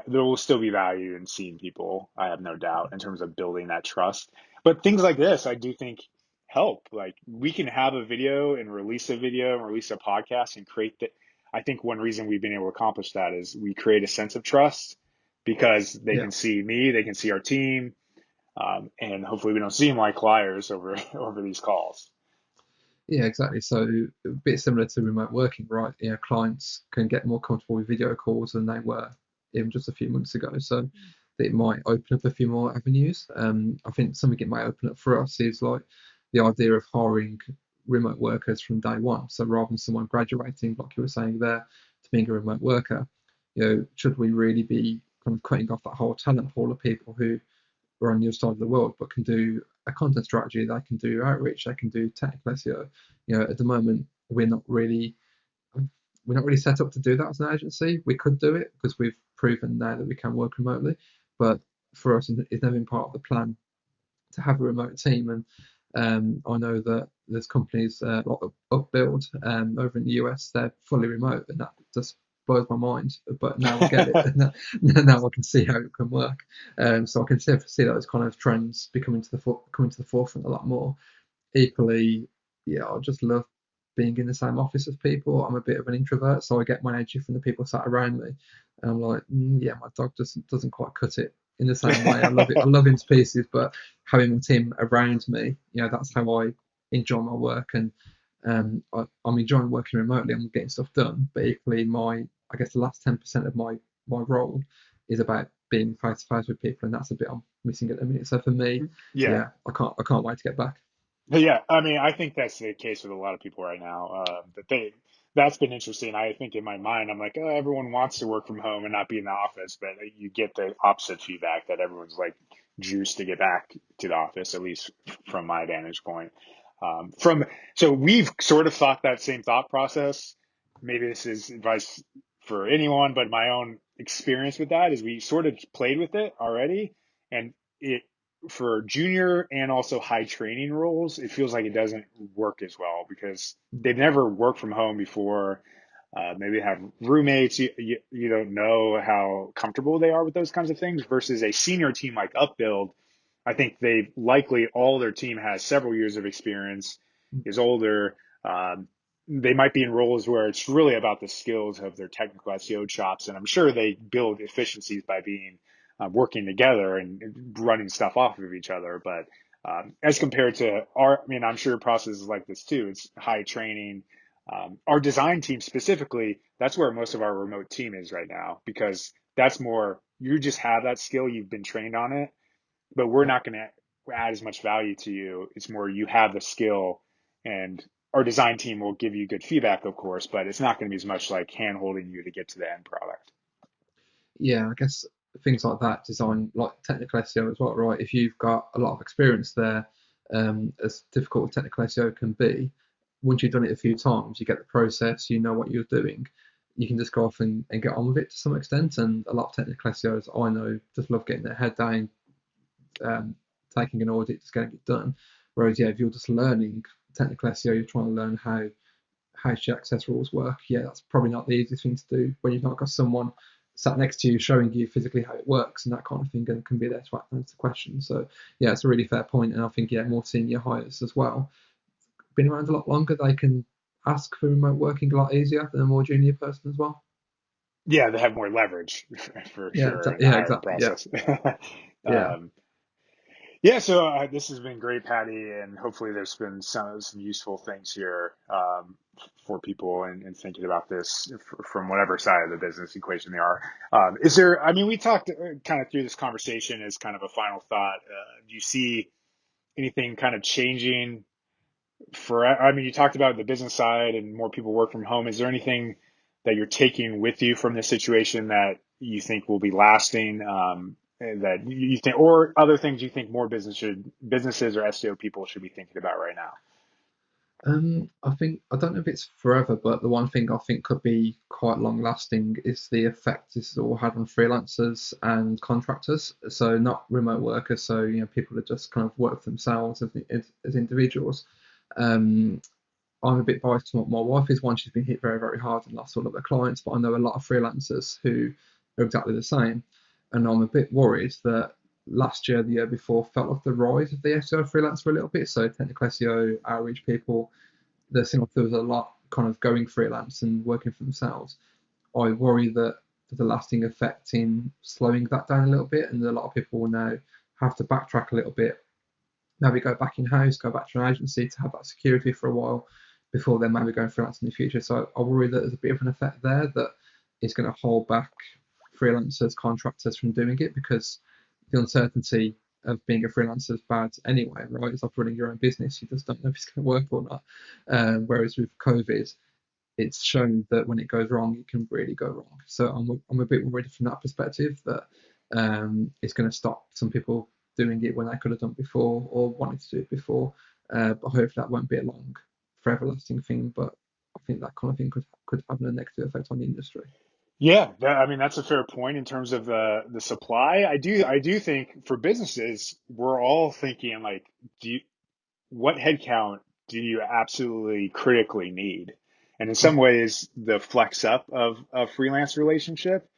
there will still be value in seeing people. I have no doubt in terms of building that trust. But things like this, I do think help. Like we can have a video and release a video and release a podcast and create that. I think one reason we've been able to accomplish that is we create a sense of trust because they Yeah. can see me, they can see our team, and hopefully we don't seem like liars over over these calls. Yeah, exactly. So a bit similar to remote working, right? You know, clients can get more comfortable with video calls than they were even just a few months ago. So it might open up a few more avenues. I think something it might open up for us is like the idea of hiring remote workers from day one. So rather than someone graduating, like you were saying there, to being a remote worker, you know, should we really be kind of cutting off that whole talent pool of people who are on the other side of the world, but can do a content strategy, they can do outreach, they can do technical SEO. You know, at the moment, we're not really set up to do that as an agency. We could do it because we've proven now that we can work remotely, but for us, it's never been part of the plan to have a remote team. And I know that there's companies like Upbuild over in the US, they're fully remote, and that just blows my mind. But now I get it, and now I can see how it can work. So I can see those kind of trends coming to the forefront a lot more. Equally, yeah, I just love being in the same office as people. I'm a bit of an introvert, so I get my energy from the people sat around me. And I'm like, yeah, my dog just doesn't quite cut it in the same way. I love it. I love him to pieces, but having my team around me, you know, that's how I enjoy my work. And I'm enjoying working remotely. I'm getting stuff done, but equally, I guess the last 10% of my role is about being face to face with people, and that's a bit I'm missing at the minute. So for me, Yeah. yeah, I can't wait to get back. Yeah, I mean, I think that's the case with a lot of people right now. That's been interesting. I think in my mind, I'm like, oh, everyone wants to work from home and not be in the office, but you get the opposite feedback that everyone's like juiced to get back to the office, at least from my vantage point. From so we've sort of thought that same thought process. Maybe this is advice for anyone, but my own experience with that is we sort of played with it already, and it for junior and also high training roles, it feels like it doesn't work as well because they've never worked from home before. Maybe have roommates. You don't know how comfortable they are with those kinds of things versus a senior team like Upbuild. I think they likely all their team has several years of experience, is older. Um, they might be in roles where it's really about the skills of their technical SEO chops, and I'm sure they build efficiencies by being working together and running stuff off of each other. But as compared to I mean, I'm sure processes like this too. It's high training. Our design team specifically, that's where most of our remote team is right now because that's more you just have that skill, you've been trained on it, but we're Yeah. not going to add as much value to you. It's more you have the skill, and our design team will give you good feedback, of course, but it's not going to be as much like hand holding you to get to the end product. Yeah, I guess things like that, design like technical SEO as well, right? If you've got a lot of experience there, as difficult as technical SEO can be, once you've done it a few times, you get the process, you know what you're doing, you can just go off and get on with it to some extent. And a lot of technical SEOs I know just love getting their head down, um, taking an audit, just getting it done. Whereas, yeah, if you're just learning technical SEO, you're trying to learn how should access rules work. Yeah, that's probably not the easiest thing to do when you've not got someone sat next to you showing you physically how it works and that kind of thing, and can be there to answer questions. So yeah, it's a really fair point, and I think yeah, more senior hires as well, been around a lot longer, they can ask for remote working a lot easier than a more junior person as well. Yeah, they have more leverage for Yeah, sure in the yeah, hiring exactly. Yeah, process. yeah, um, yeah, so this has been great, Patty, and hopefully there's been some useful things here for people in thinking about this from whatever side of the business equation they are. Is there, I mean, we talked kind of through this conversation as kind of a final thought. Do you see anything kind of changing I mean, you talked about the business side and more people work from home. Is there anything that you're taking with you from this situation that you think will be lasting, that you think, or other things you think more businesses or SEO people should be thinking about right now? I think I don't know if it's forever, but the one thing I think could be quite long lasting is the effect this all had on freelancers and contractors. So not remote workers, so people that just kind of work for themselves as individuals. Um, I'm a bit biased. My wife is one; she's been hit very very hard and lost all of her clients. But I know a lot of freelancers who are exactly the same, and I'm a bit worried that last year, the year before, felt like the rise of the SEO freelancer a little bit. So technical SEO, outreach people, there seemed like there was a lot kind of going freelance and working for themselves. I worry that there's a lasting effect in slowing that down a little bit, and a lot of people will now have to backtrack a little bit, maybe go back in house, go back to an agency to have that security for a while before then maybe going freelance in the future. So I worry that there's a bit of an effect there that is going to hold back freelancers, contractors from doing it because the uncertainty of being a freelancer is bad anyway, right? It's like running your own business. You just don't know if it's going to work or not. Whereas with COVID, it's shown that when it goes wrong, it can really go wrong. So I'm a bit worried from that perspective that it's going to stop some people doing it when they could have done before or wanted to do it before. But hopefully that won't be a long, forever lasting thing. But I think that kind of thing could have a negative effect on the industry. Yeah, I mean that's a fair point in terms of the supply. I do think for businesses, we're all thinking like, do you, what headcount do you absolutely critically need? And in some Mm. ways, the flex up of a freelance relationship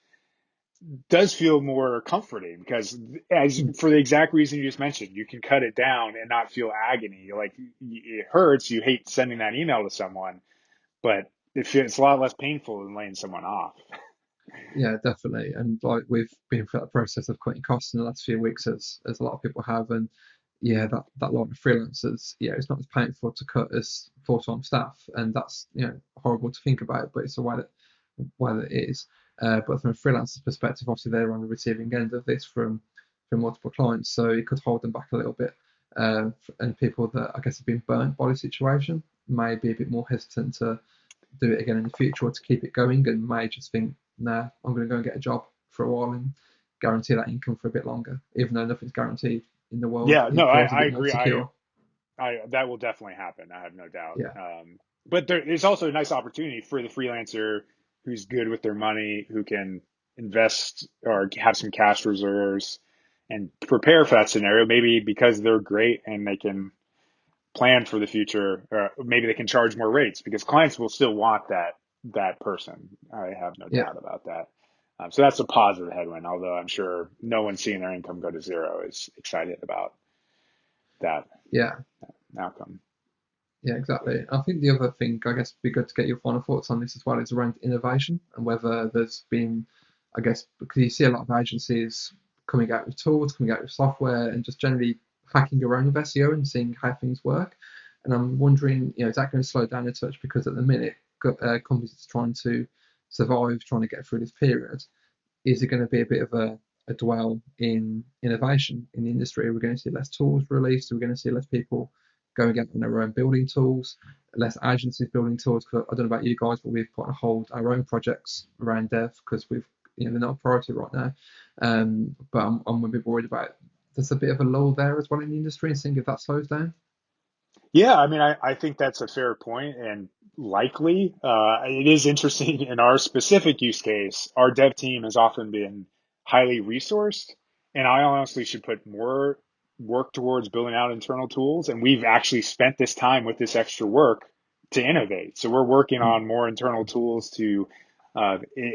does feel more comforting because, as Mm. for the exact reason you just mentioned, you can cut it down and not feel agony. Like it hurts, you hate sending that email to someone, but it's a lot less painful than laying someone off. Yeah, definitely. And like we've been through that process of cutting costs in the last few weeks, as a lot of people have, and yeah, that lot of freelancers, yeah, it's not as painful to cut as full-time staff, and that's horrible to think about, but it's the way that it is. But from a freelancer's perspective, obviously they're on the receiving end of this from multiple clients, so it could hold them back a little bit. And people that I guess have been burnt by the situation may be a bit more hesitant to do it again in the future or to keep it going and may just think, nah, I'm going to go and get a job for a while and guarantee that income for a bit longer, even though nothing's guaranteed in the world. Yeah, no, It feels a I bit more agree. secure. I that will definitely happen. I have no doubt. Yeah, But there is also a nice opportunity for the freelancer who's good with their money, who can invest or have some cash reserves and prepare for that scenario. Maybe because they're great and they can plan for the future, or maybe they can charge more rates because clients will still want that person. I have no yeah, doubt about that. So that's a positive headwind. Although I'm sure no one seeing their income go to zero is excited about that yeah, outcome. yeah, exactly. I think the other thing, I guess, would be good to get your final thoughts on this as well, is around innovation and whether there's been, I guess, because you see a lot of agencies coming out with tools, coming out with software, and just generally hacking around with SEO and seeing how things work. And I'm wondering, is that going to slow down a touch? Because at the minute, companies are trying to survive, trying to get through this period. Is it going to be a bit of a dwell in innovation in the industry? Are we going to see less tools released? Are we going to see less people going out on their own building tools, less agencies building tools? Because I don't know about you guys, but we've put on hold our own projects around dev because they're not a priority right now. But I'm a bit worried about there's a bit of a lull there as well in the industry and seeing if that slows down. Yeah, I mean, I think that's a fair point and likely. It is interesting in our specific use case, our dev team has often been highly resourced, and I honestly should put more work towards building out internal tools. And we've actually spent this time with this extra work to innovate. So we're working Mm. on more internal tools to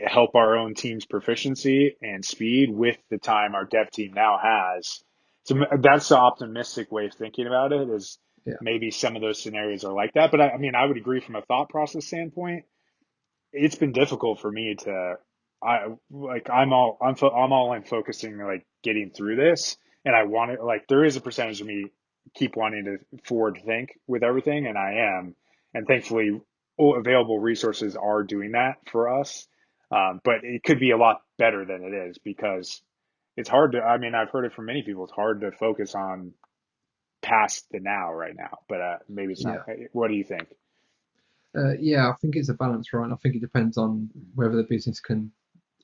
help our own team's proficiency and speed with the time our dev team now has. So that's the optimistic way of thinking about it is Yeah, maybe some of those scenarios are like that. But I mean, I would agree from a thought process standpoint. It's been difficult for me to, I'm all in focusing like getting through this, and I want it like there is a percentage of me keep wanting to forward think with everything, and I am, and thankfully, all available resources are doing that for us. But it could be a lot better than it is because it's hard to. I mean, I've heard it from many people. It's hard to focus on past the now right now, but maybe it's not. yeah. What do you think? Yeah, I think it's a balance, right? I think it depends on whether the business can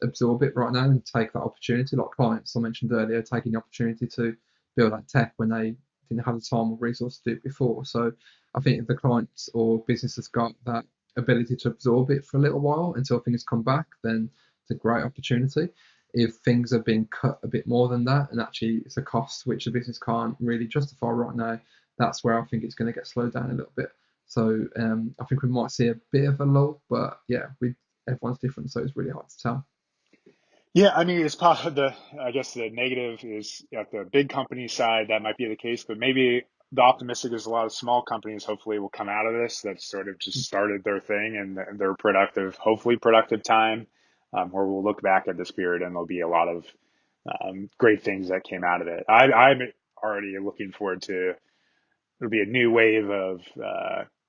absorb it right now and take that opportunity. Like clients I mentioned earlier, taking the opportunity to build that tech when they didn't have the time or resource to do it before. So I think if the clients or business has got that ability to absorb it for a little while until things come back, then it's a great opportunity. If things have been cut a bit more than that, and actually it's a cost which the business can't really justify right now, that's where I think it's going to get slowed down a little bit. So I think we might see a bit of a lull, but yeah, everyone's different, so it's really hard to tell. Yeah, I mean, it's part of I guess the negative is at the big company side, that might be the case, but maybe the optimistic is a lot of small companies hopefully will come out of this that sort of just started their thing and their productive, hopefully productive time, where we'll look back at this period and there'll be a lot of great things that came out of it. I'm already looking forward to there'll be a new wave of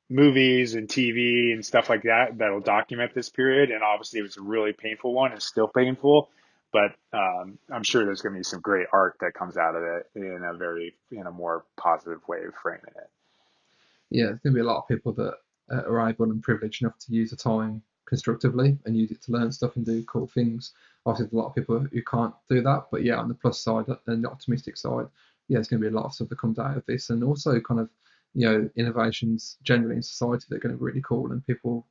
movies and TV and stuff like that that'll document this period. And obviously, it was a really painful one. It's still painful, but I'm sure there's going to be some great art that comes out of it in a more positive way of framing it. Yeah, there's going to be a lot of people that are able and privileged enough to use the time constructively and use it to learn stuff and do cool things. Obviously, there's a lot of people who can't do that, but yeah, on the plus side and the optimistic side, yeah, there's going to be a lot of stuff that comes out of this, and also kind of innovations generally in society that are going to be really cool, and people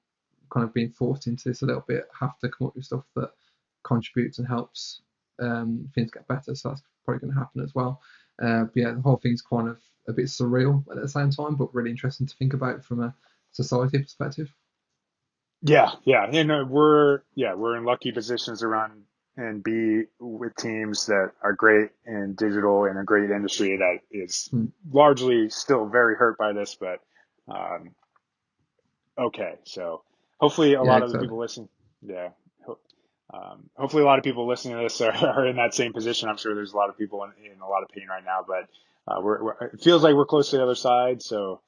kind of being forced into this a little bit have to come up with stuff that contributes and helps things get better. So that's probably going to happen as well. But yeah, the whole thing's kind of a bit surreal at the same time, but really interesting to think about from a society perspective. Yeah, yeah, and we're in lucky positions to run and be with teams that are great in digital in a great industry that is Mm. largely still very hurt by this, but um, okay. So hopefully a Yeah, lot of the exactly. people listening, yeah. Hopefully a lot of people listening to this are in that same position. I'm sure there's a lot of people in a lot of pain right now, but it feels like we're close to the other side. So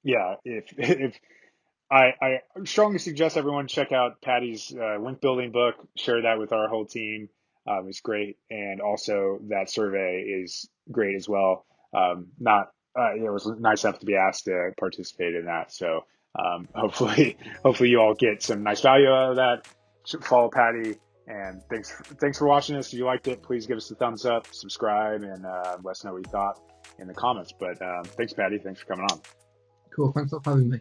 yeah, if I strongly suggest everyone check out Paddy's link building book, share that with our whole team. It's great, and also that survey is great as well. Not it was nice enough to be asked to participate in that. So hopefully, hopefully you all get some nice value out of that. Follow Paddy, and thanks for watching this. If you liked it, please give us a thumbs up, subscribe, and let us know what you thought in the comments. But thanks, Paddy. Thanks for coming on. Cool. Thanks for having me.